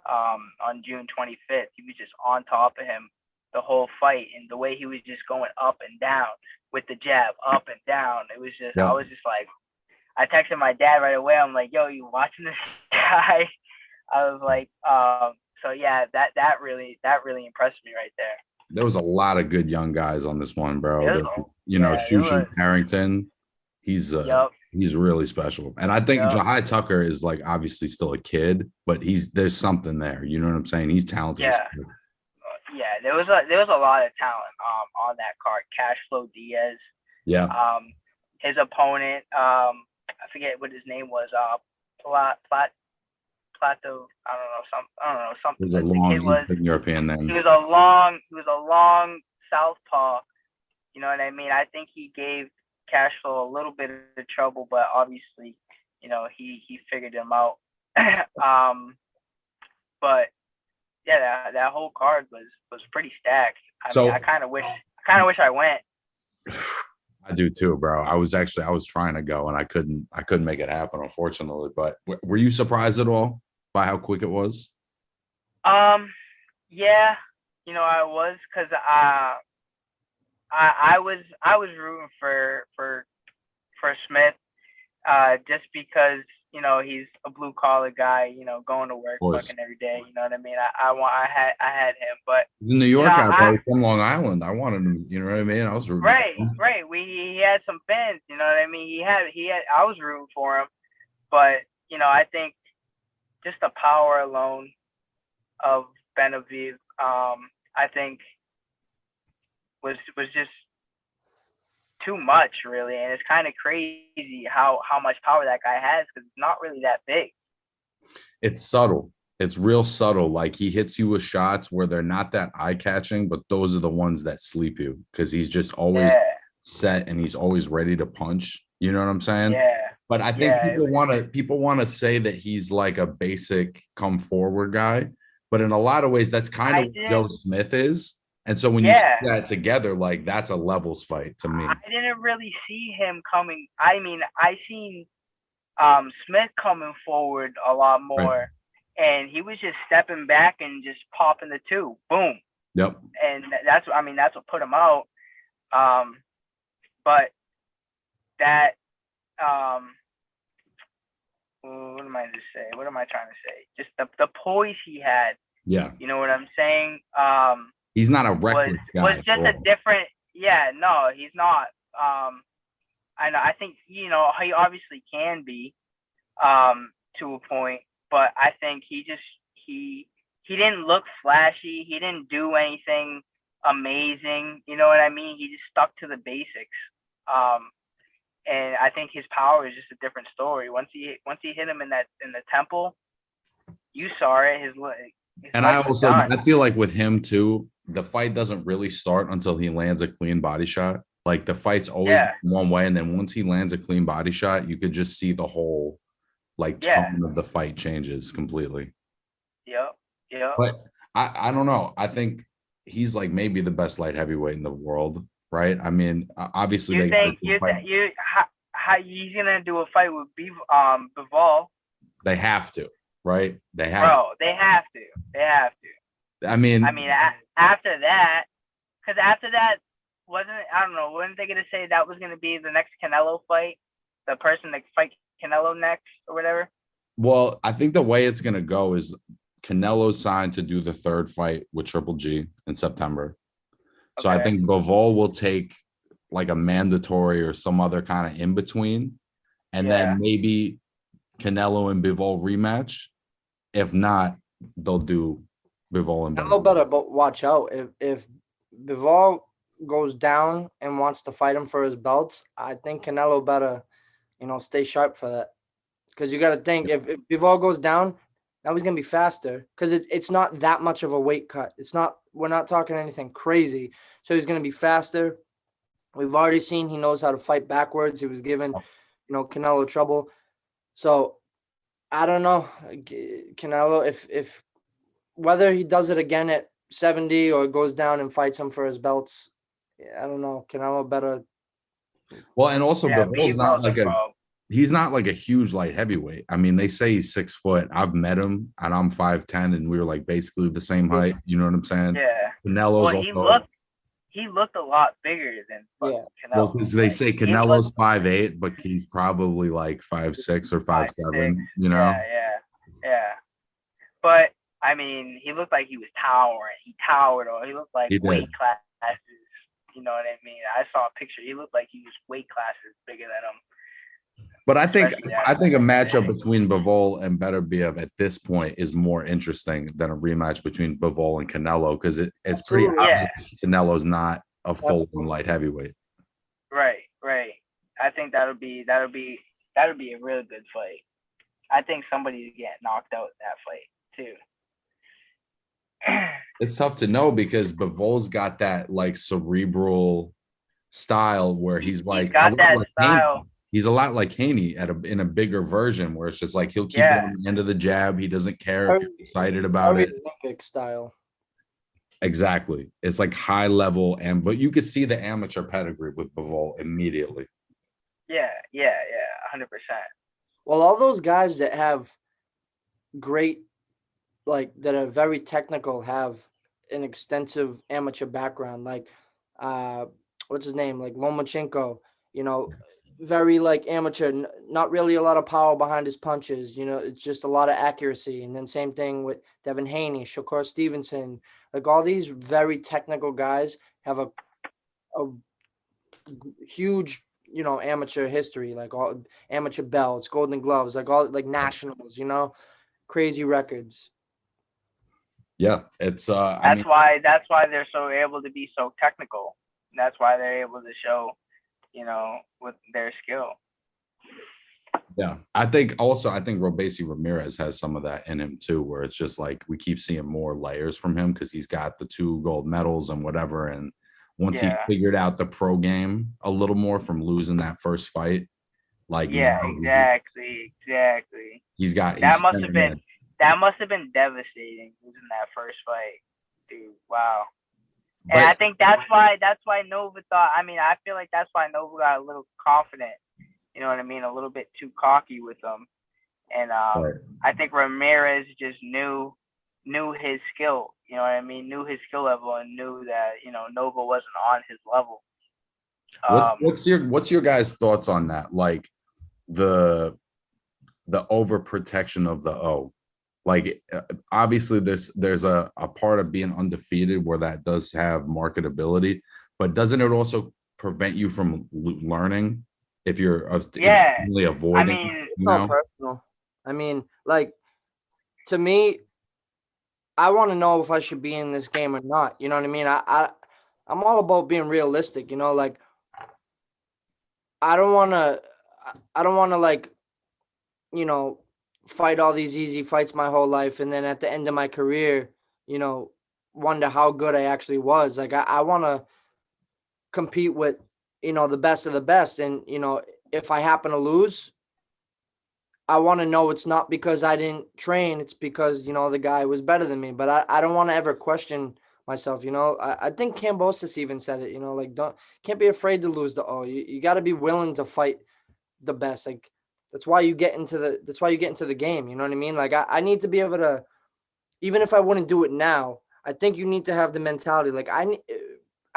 on June 25th. He was just on top of him the whole fight, and the way he was just going up and down with the jab, up and down. It was just, I was just like, I texted my dad right away. I'm like, yo, you watching this guy? I was like, so yeah, that really impressed me right there. There was a lot of good young guys on this one, bro. Shushin Harrington, he's really special. And I think Jahai Tucker is like obviously still a kid, but there's something there. You know what I'm saying? He's talented. Yeah, there was a lot of talent on that card. Cashflow Diaz. Yeah. His opponent, I forget what his name was. Plato. I don't know something. It was a long Eastern European name. He was a long southpaw. You know what I mean? I think he gave Cashflow a little bit of trouble, but obviously, you know, he figured him out. But yeah, that whole card was pretty stacked. I mean, I kind of wish I went. I do too, bro. I was trying to go and I couldn't make it happen, unfortunately. But were you surprised at all by how quick it was? Yeah, you know, I was, because I was rooting for Smith, just because, you know, he's a blue collar guy, you know, going to work fucking every day. You know what I mean? I had him, but the New York guy from Long Island. I wanted him. You know what I mean? I was rooting. Right. He had some fans. You know what I mean? He had. I was rooting for him, but you know, I think just the power alone of Beterbiev, I think was just too much, really. And it's kind of crazy how much power that guy has, because it's not really that big. It's subtle. It's real subtle. Like, he hits you with shots where they're not that eye-catching, but those are the ones that sleep you, because he's just always set and he's always ready to punch. You know what I'm saying? Yeah. But I think people want to say that he's like a basic come forward guy, but in a lot of ways that's kind of what Joe Smith is. And so when you see that together, like, that's a levels fight to me. I didn't really see him coming. I mean, I seen Smith coming forward a lot more, and he was just stepping back and just popping the two, boom. Yep. And that's what put him out. But that, what am I to say? What am I trying to say? Just the poise he had. Yeah. You know what I'm saying? He's not a reckless guy. Was just a different. Yeah, no, he's not. I think, you know, he obviously can be, to a point, but I think he didn't look flashy. He didn't do anything amazing. You know what I mean? He just stuck to the basics. And I think his power is just a different story. Once he hit him in the temple, you saw it. His and I feel like with him too, the fight doesn't really start until he lands a clean body shot. Like, the fight's always one way, and then once he lands a clean body shot, you could just see the whole tone of the fight changes completely. Yeah. But I don't know. I think he's like maybe the best light heavyweight in the world, right? I mean, obviously how he's gonna do a fight with Bivol? They have to, right? They have. Bro, they have to. They have to. I mean, after that, because after that, weren't they going to say that was going to be the next Canelo fight? The person that fight Canelo next or whatever? Well, I think the way it's going to go is Canelo signed to do the third fight with Triple G in September. So I think Bivol will take like a mandatory or some other kind of in between. And then maybe Canelo and Bivol rematch. If not, they'll do Bivol and Canelo better but watch out. If Bivol goes down and wants to fight him for his belts, I think Canelo better, stay sharp for that. Because you got to think, if Bivol goes down, now he's going to be faster because it's not that much of a weight cut. We're not talking anything crazy. So he's going to be faster. We've already seen he knows how to fight backwards. He was given, Canelo trouble. So I don't know, Canelo, if whether he does it again at 70 or goes down and fights him for his belts, I don't know. Canelo better. Well, and also Bivol's not like he's not like a huge light heavyweight. I mean, they say he's 6 foot. I've met him and I'm 5'10", and we were like basically the same height. You know what I'm saying? Yeah. Canelo's he looked a lot bigger than Canelo. Well, because they say Canelo's 5'8", but he's probably like 5'6" or 5'7", Yeah. But I mean, he looked like he was towering. He towered, or he looked like weight classes. You know what I mean? I saw a picture. He looked like he was weight classes bigger than him. But I think a matchup between Bivol and Beterbiev at this point is more interesting than a rematch between Bivol and Canelo because it's pretty obvious Canelo's not a full light heavyweight. Right. I think that'll be a really good fight. I think somebody's getting knocked out in that fight too. It's tough to know because Bivol's got that like cerebral style where he's like got that style. He's a lot like Haney in a bigger version where it's just like he'll keep on the end of the jab. He doesn't care if you're excited about it. Olympic style. Exactly. It's like high level, but you could see the amateur pedigree with Bivol immediately. Yeah, 100%. Well, all those guys that have great, that are very technical, have an extensive amateur background. Like, what's his name? Like Lomachenko, very amateur, not really a lot of power behind his punches. It's just a lot of accuracy. And then same thing with Devin Haney, Shakur Stevenson, like all these very technical guys have a huge, amateur history, like all amateur belts, golden gloves, like all nationals, crazy records. Yeah, it's that's why they're so able to be so technical. That's why they're able to show, with their skill. Yeah, I think Robesi Ramirez has some of that in him too, where it's just like we keep seeing more layers from him because he's got the 2 gold medals and whatever. And once he figured out the pro game a little more from losing that first fight, exactly. He's got that must have been devastating losing that first fight, dude. Wow. And I think that's why Nova thought. I mean, I feel like that's why Nova got a little confident. You know what I mean? A little bit too cocky with them. And I think Ramirez just knew his skill. You know what I mean? Knew his skill level and knew that Nova wasn't on his level. What's your guys' thoughts on that? Like the overprotection of the O. Like obviously there's a part of being undefeated where that does have marketability, but doesn't it also prevent you from learning if you're really avoiding? I mean, personal. I mean, to me, I want to know if I should be in this game or not. You know what I mean? I'm all about being realistic. I don't want to fight all these easy fights my whole life, and then at the end of my career, wonder how good I actually was. Like I want to compete with, the best of the best. And, if I happen to lose, I want to know it's not because I didn't train. It's because, the guy was better than me. But I don't want to ever question myself. I think Kambosos even said it, can't be afraid to lose the O. You got to be willing to fight the best. Like That's why you get into the game. You know what I mean? Like I need to be able to, even if I wouldn't do it now, I think you need to have the mentality. Like I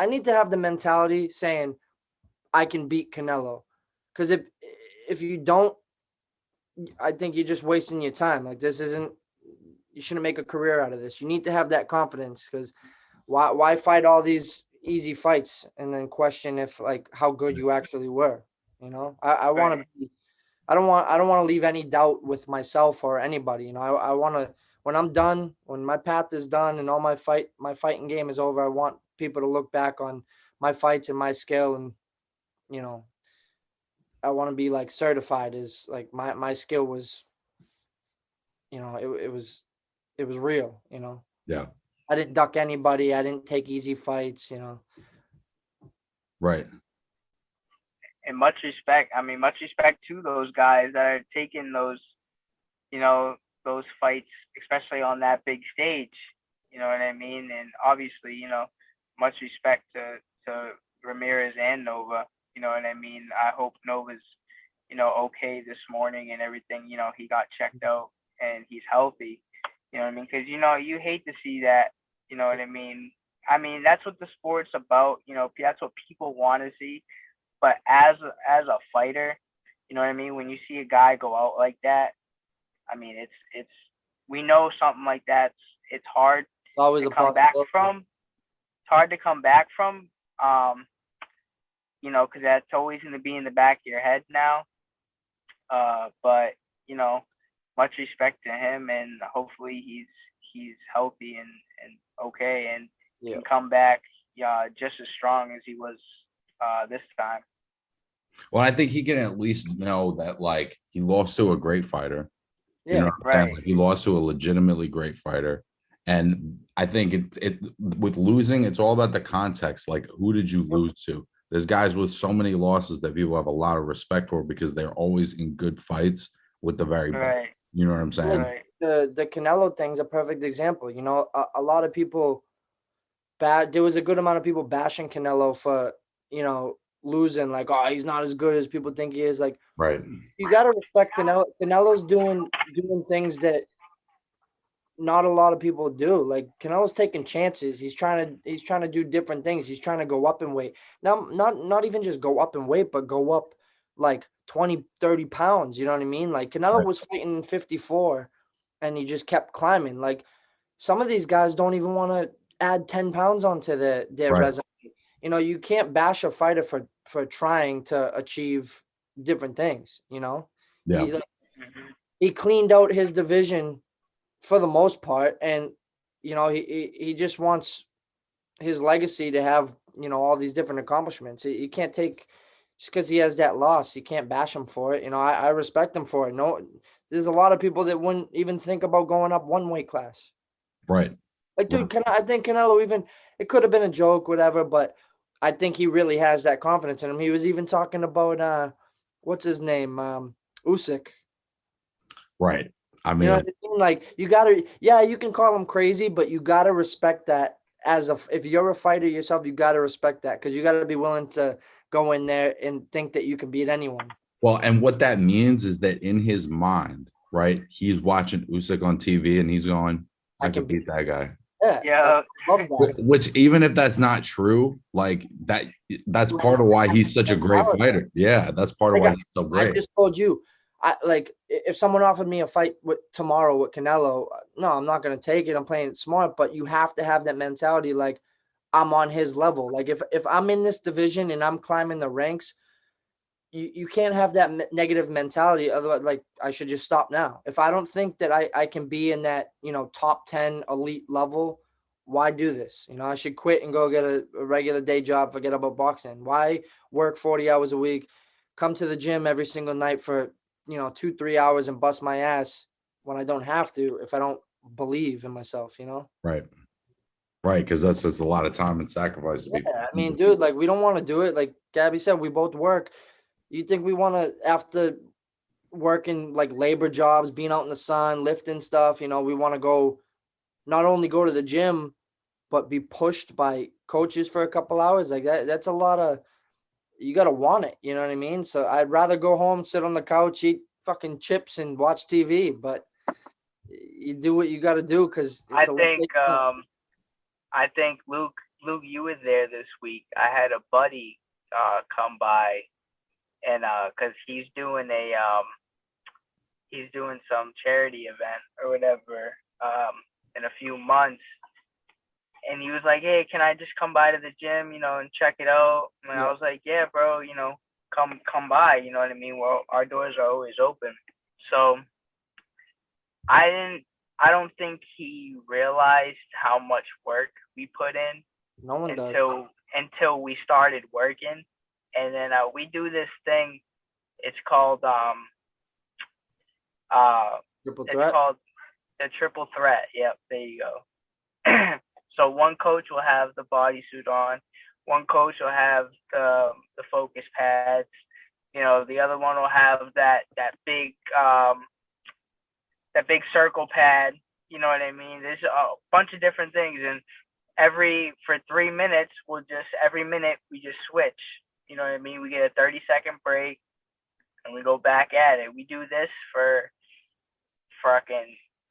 need to have the mentality saying I can beat Canelo. Because if you don't, I think you're just wasting your time. Like you shouldn't make a career out of this. You need to have that confidence, because why fight all these easy fights and then question if like how good you actually were. You know, I want to be. I don't want to leave any doubt with myself or anybody. You know, I want to, when I'm done, when my path is done and all my fighting game is over, I want people to look back on my fights and my skill, and you know, I want to be like certified as like my skill was, you know, it was real, you know. Yeah. I didn't duck anybody. I didn't take easy fights, you know. Right. And much respect to those guys that are taking those, you know, those fights, especially on that big stage. You know what I mean? And obviously, you know, much respect to Ramirez and Nova. You know what I mean? I hope Nova's, you know, okay this morning and everything. You know, he got checked out and he's healthy. You know what I mean? Because, you know, you hate to see that. You know what I mean? I mean, that's what the sport's about. You know, that's what people want to see. But as a fighter, you know what I mean? When you see a guy go out like that, I mean, it's we know something like that. It's hard It's always to a come back possibility. from. It's hard to come back from. You know, because that's always going to be in the back of your head now. But you know, much respect to him, and hopefully he's healthy and okay, and can come back just as strong as he was this time. Well, I think he can at least know that like he lost to a great fighter. Yeah, you know what I'm saying? Like, he lost to a legitimately great fighter. And I think it with losing, it's all about the context. Like, who did you lose to? There's guys with so many losses that people have a lot of respect for because they're always in good fights with the very best. You know what I'm saying? Right. The Canelo thing's a perfect example. You know, a lot of people there was a good amount of people bashing Canelo for, you know, losing, like, oh, he's not as good as people think he is. Like, right. You got to respect Canelo. Canelo's doing things that not a lot of people do. Like, Canelo's taking chances. He's trying to do different things. He's trying to go up in weight. Now, not even just go up in weight, but go up like 20, 30 pounds. You know what I mean? Like, Canelo was fighting 54 and he just kept climbing. Like, some of these guys don't even want to add 10 pounds onto their resume. You know, you can't bash a fighter for trying to achieve different things, you know? Yeah. He cleaned out his division for the most part, and you know, he just wants his legacy to have, you know, all these different accomplishments. You can't take just because he has that loss, you can't bash him for it. You know, I respect him for it. No, there's a lot of people that wouldn't even think about going up one weight class. Right. Like, dude, I think Canelo, even, it could have been a joke, whatever, but I think he really has that confidence in him. He was even talking about what's his name? Usyk. Right. I mean, you know what I mean? Like, you gotta, you can call him crazy, but you gotta respect that if you're a fighter yourself, you gotta respect that, because you gotta be willing to go in there and think that you can beat anyone. Well, and what that means is that in his mind, right, he's watching Usyk on TV and he's going, I can beat that guy. Yeah. I love that. Which, even if that's not true, like that's part of why he's such a great fighter. Yeah, that's part of why he's so great. I just told you, if someone offered me a fight tomorrow with Canelo, no, I'm not going to take it. I'm playing it smart, but you have to have that mentality. Like, I'm on his level. Like, if I'm in this division and I'm climbing the ranks, you can't have that negative mentality. Otherwise, like, I should just stop now. If I don't think that I can be in that, you know, top 10 elite level, why do this? You know, I should quit and go get a regular day job, forget about boxing. Why work 40 hours a week, come to the gym every single night for, you know, 2-3 hours and bust my ass when I don't have to, if I don't believe in myself, you know? Right. Because that's just a lot of time and sacrifice to be. I mean, dude, like, we don't want to do it. Like Gabby said, we both work. You think we want to, after working like labor jobs, being out in the sun, lifting stuff, you know, we want to go, not only go to the gym, but be pushed by coaches for a couple hours? Like, that's a lot of, you got to want it. You know what I mean? So I'd rather go home, sit on the couch, eat fucking chips and watch TV, but you do what you got to do because I think Luke, you were there this week. I had a buddy come by, and because he's doing some charity event or whatever in a few months, and he was like, "Hey, can I just come by to the gym, and check it out?" And I was like, "Yeah, bro, come by." You know what I mean? Well, our doors are always open. So I don't think he realized how much work we put in. No one does. Until we started working, and then we do this thing. It's called Triple it's threat. called the triple threat. Yep, there you go. So one coach will have the bodysuit on, one coach will have the focus pads. The other one will have that big circle pad. You know what I mean? There's a bunch of different things, and for 3 minutes, every minute we just switch. You know what I mean? We get a 30-second break, and we go back at it. We do this for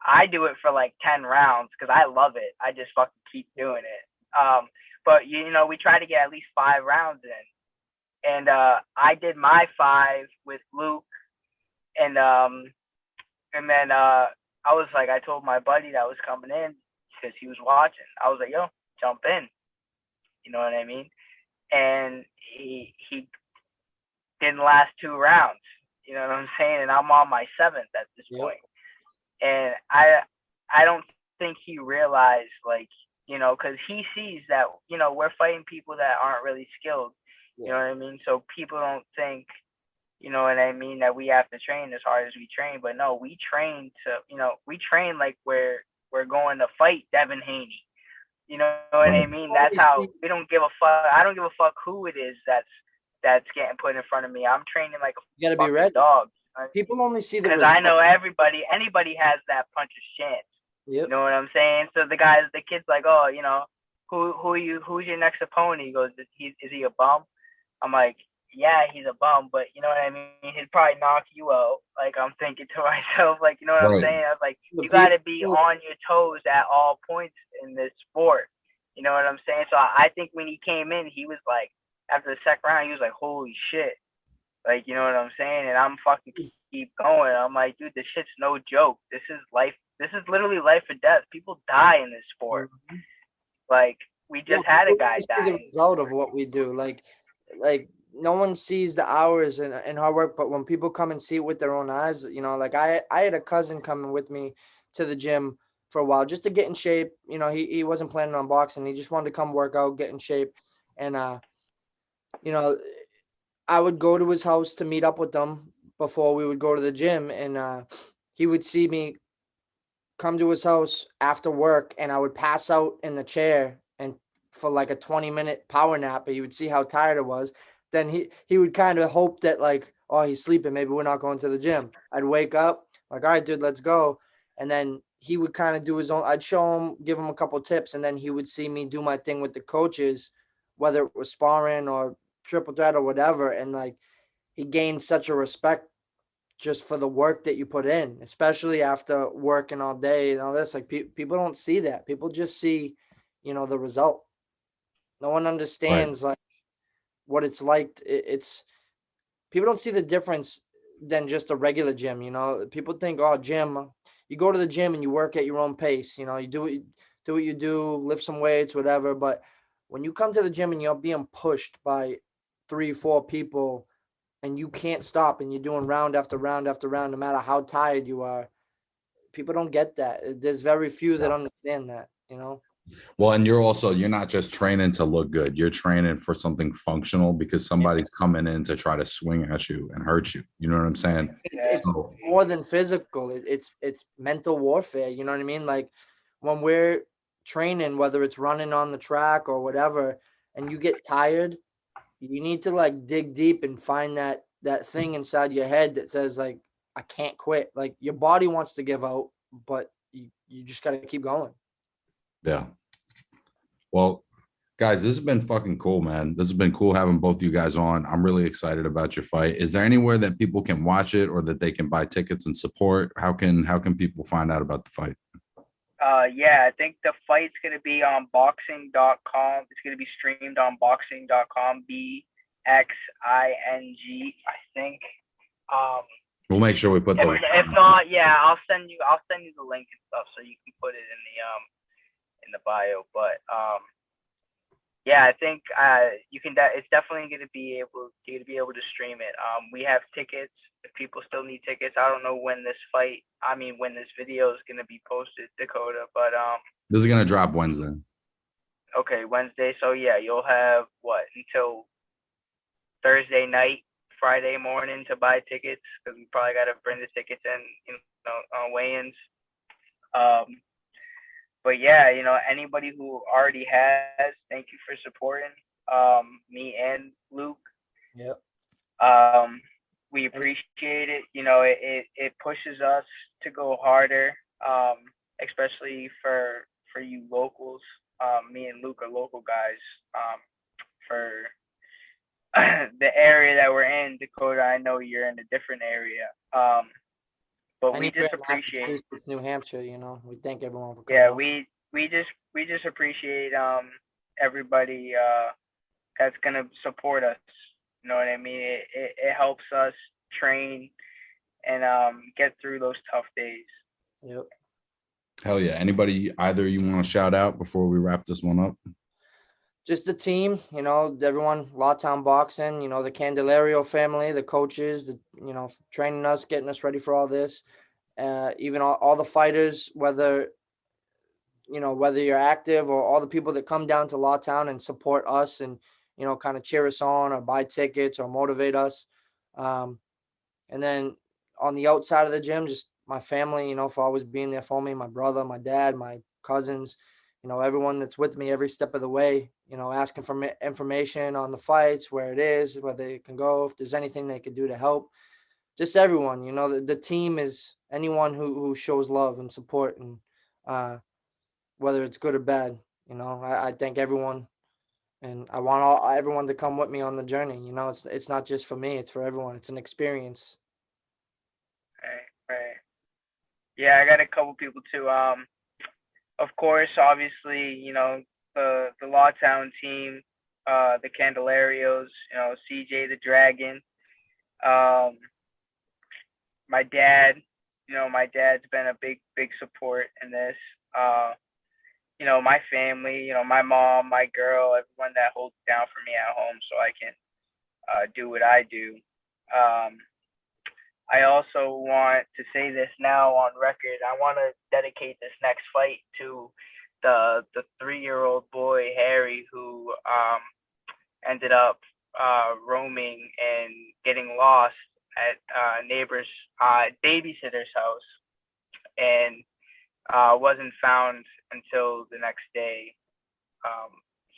I do it for like 10 rounds because I love it. I just fucking keep doing it. But we try to get at least 5 rounds in. And I did my 5 with Luke, and then I was like, I told my buddy that was coming in because he was watching. I was like, "Yo, jump in." You know what I mean? And he didn't last 2 rounds. You know what I'm saying? And I'm on my 7th at this point. And I don't think he realized, because he sees that, we're fighting people that aren't really skilled. You know what I mean? So people don't think, you know what I mean, that we have to train as hard as we train. But no, we train like we're going to fight Devin Haney. You know what I mean? That's how we don't give a fuck. I don't give a fuck who it is that's getting put in front of me. I'm training like a fucking ready. Dog. People only see the because I know anybody has that puncher's chance. Yep. You know what I'm saying? So the kid's like, "Oh, who's your next opponent?" He goes, "Is he a bum?" I'm like, "Yeah, he's a bum, but you know what I mean? He'd probably knock you out." Like, I'm thinking to myself, like, you know what I'm saying? I was like, you got to be on your toes at all points in this sport. You know what I'm saying? So I think when he came in, he was like, after the second round, he was like, "Holy shit." Like, you know what I'm saying? And I'm fucking keep going. I'm like, dude, this shit's no joke. This is life. This is literally life or death. People die in this sport. Mm-hmm. Like, we just had a guy die. The result of what we do. Like no one sees the hours and hard work, but when people come and see it with their own eyes, like I had a cousin coming with me to the gym for a while just to get in shape. He wasn't planning on boxing. He just wanted to come work out, get in shape. And, I would go to his house to meet up with them before we would go to the gym. And he would see me come to his house after work, and I would pass out in the chair and for like a 20-minute power nap. And he would see how tired I was. Then he would kind of hope that, like, oh, he's sleeping. Maybe we're not going to the gym. I'd wake up like, all right, dude, let's go. And then he would kind of do his own. I'd show him, give him a couple tips. And then he would see me do my thing with the coaches, whether it was sparring or triple threat or whatever. And like, he gained such a respect just for the work that you put in, especially after working all day and all this. Like, people don't see that. People just see, the result. No one understands like what it's like. It's people don't see the difference than just a regular gym. People think, oh, gym, you go to the gym and you work at your own pace. You do what you do, lift some weights, whatever. But when you come to the gym and you're being pushed by 3-4 people and you can't stop and you're doing round after round after round, no matter how tired you are, people don't get that. There's very few that understand that, Well, and you're not just training to look good. You're training for something functional because somebody's coming in to try to swing at you and hurt you. You know what I'm saying? It's more than physical. It's mental warfare. You know what I mean? Like, when we're training, whether it's running on the track or whatever, and you get tired, you need to like dig deep and find that thing inside your head that says, like, I can't quit. Like, your body wants to give out, but you just got to keep going. Yeah. Well, Guys, this has been fucking cool, man. This has been cool having both you guys on. I'm really excited about your fight. Is there anywhere that people can watch it or that they can buy tickets and support? How can people find out about the fight? Yeah, I think the fight's gonna be on boxing.com. It's gonna be streamed on boxing.com, BXING, I think. We'll make sure we put the. If not, yeah, I'll send you the link and stuff so you can put it in the bio. But yeah, I think you can. It's definitely gonna be able to stream it. We have tickets. If people still need tickets, I don't know when this video is gonna be posted, Dakota. But this is gonna drop Wednesday. Okay, Wednesday. So yeah, you'll have until Thursday night, Friday morning to buy tickets, because we probably got to bring the tickets in, on weigh-ins. But yeah, anybody who already has, thank you for supporting me and Luke. Yep. We appreciate it. It pushes us to go harder, especially for you locals. Me and Luke are local guys. For the area that we're in, Dakota, I know you're in a different area. But we just appreciate it's New Hampshire, we thank everyone for coming. Yeah, we just appreciate everybody that's gonna support us. You know what I mean? It helps us train and get through those tough days. Yep. Hell yeah. Anybody either you want to shout out before we wrap this one up? Just the team, everyone, Lawtown Boxing, the Candelario family, the coaches, training us, getting us ready for all this. Even all the fighters, whether you're active or all the people that come down to Lawtown and support us and, kind of cheer us on or buy tickets or motivate us. And then on the outside of the gym, just my family, for always being there for me, my brother, my dad, my cousins, everyone that's with me every step of the way, asking for information on the fights, where it is, where they can go, if there's anything they can do to help. Just everyone, the team is anyone who shows love and support, and whether it's good or bad, I thank everyone, and I want everyone to come with me on the journey. It's not just for me, it's for everyone. It's an experience. Right. Yeah, I got a couple people too. Of course, obviously, the Lawtown team, the Candelarios, CJ the Dragon. My dad, my dad's been a big support in this. My family, my mom, my girl, everyone that holds down for me at home so I can do what I do. I also want to say this now on record. I want to dedicate this next fight to the 3-year-old boy, Harry, who ended up roaming and getting lost at neighbor's babysitter's house, and wasn't found until the next day,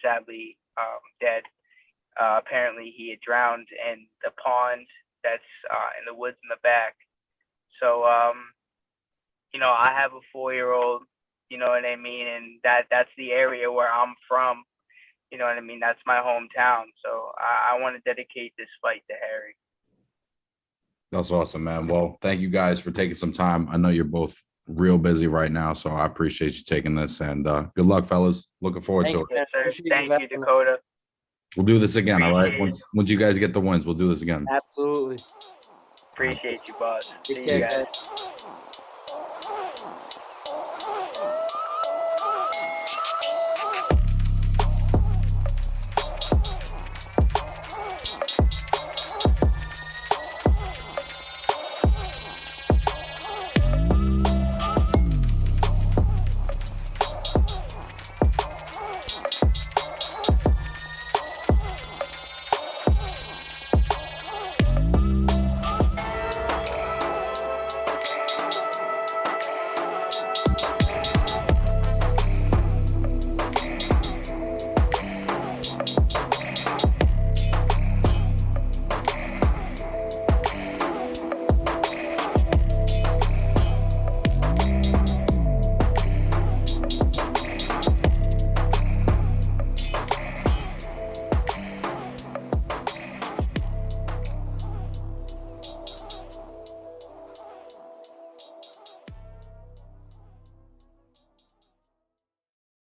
sadly dead. Apparently he had drowned in the pond that's in the woods in the back. So I have a 4-year-old, you know what I mean, and that's the area where I'm from, you know what I mean, that's my hometown. So I want to dedicate this fight to Harry. That's awesome, man. Well, thank you guys for taking some time. I know you're both real busy right now, so I appreciate you taking this, and good luck, fellas. Looking forward to it. Yes, sir. Thank you, Dakota. We'll do this again, all right? Once you guys get the wins, we'll do this again. Absolutely. Appreciate you, boss. See you guys.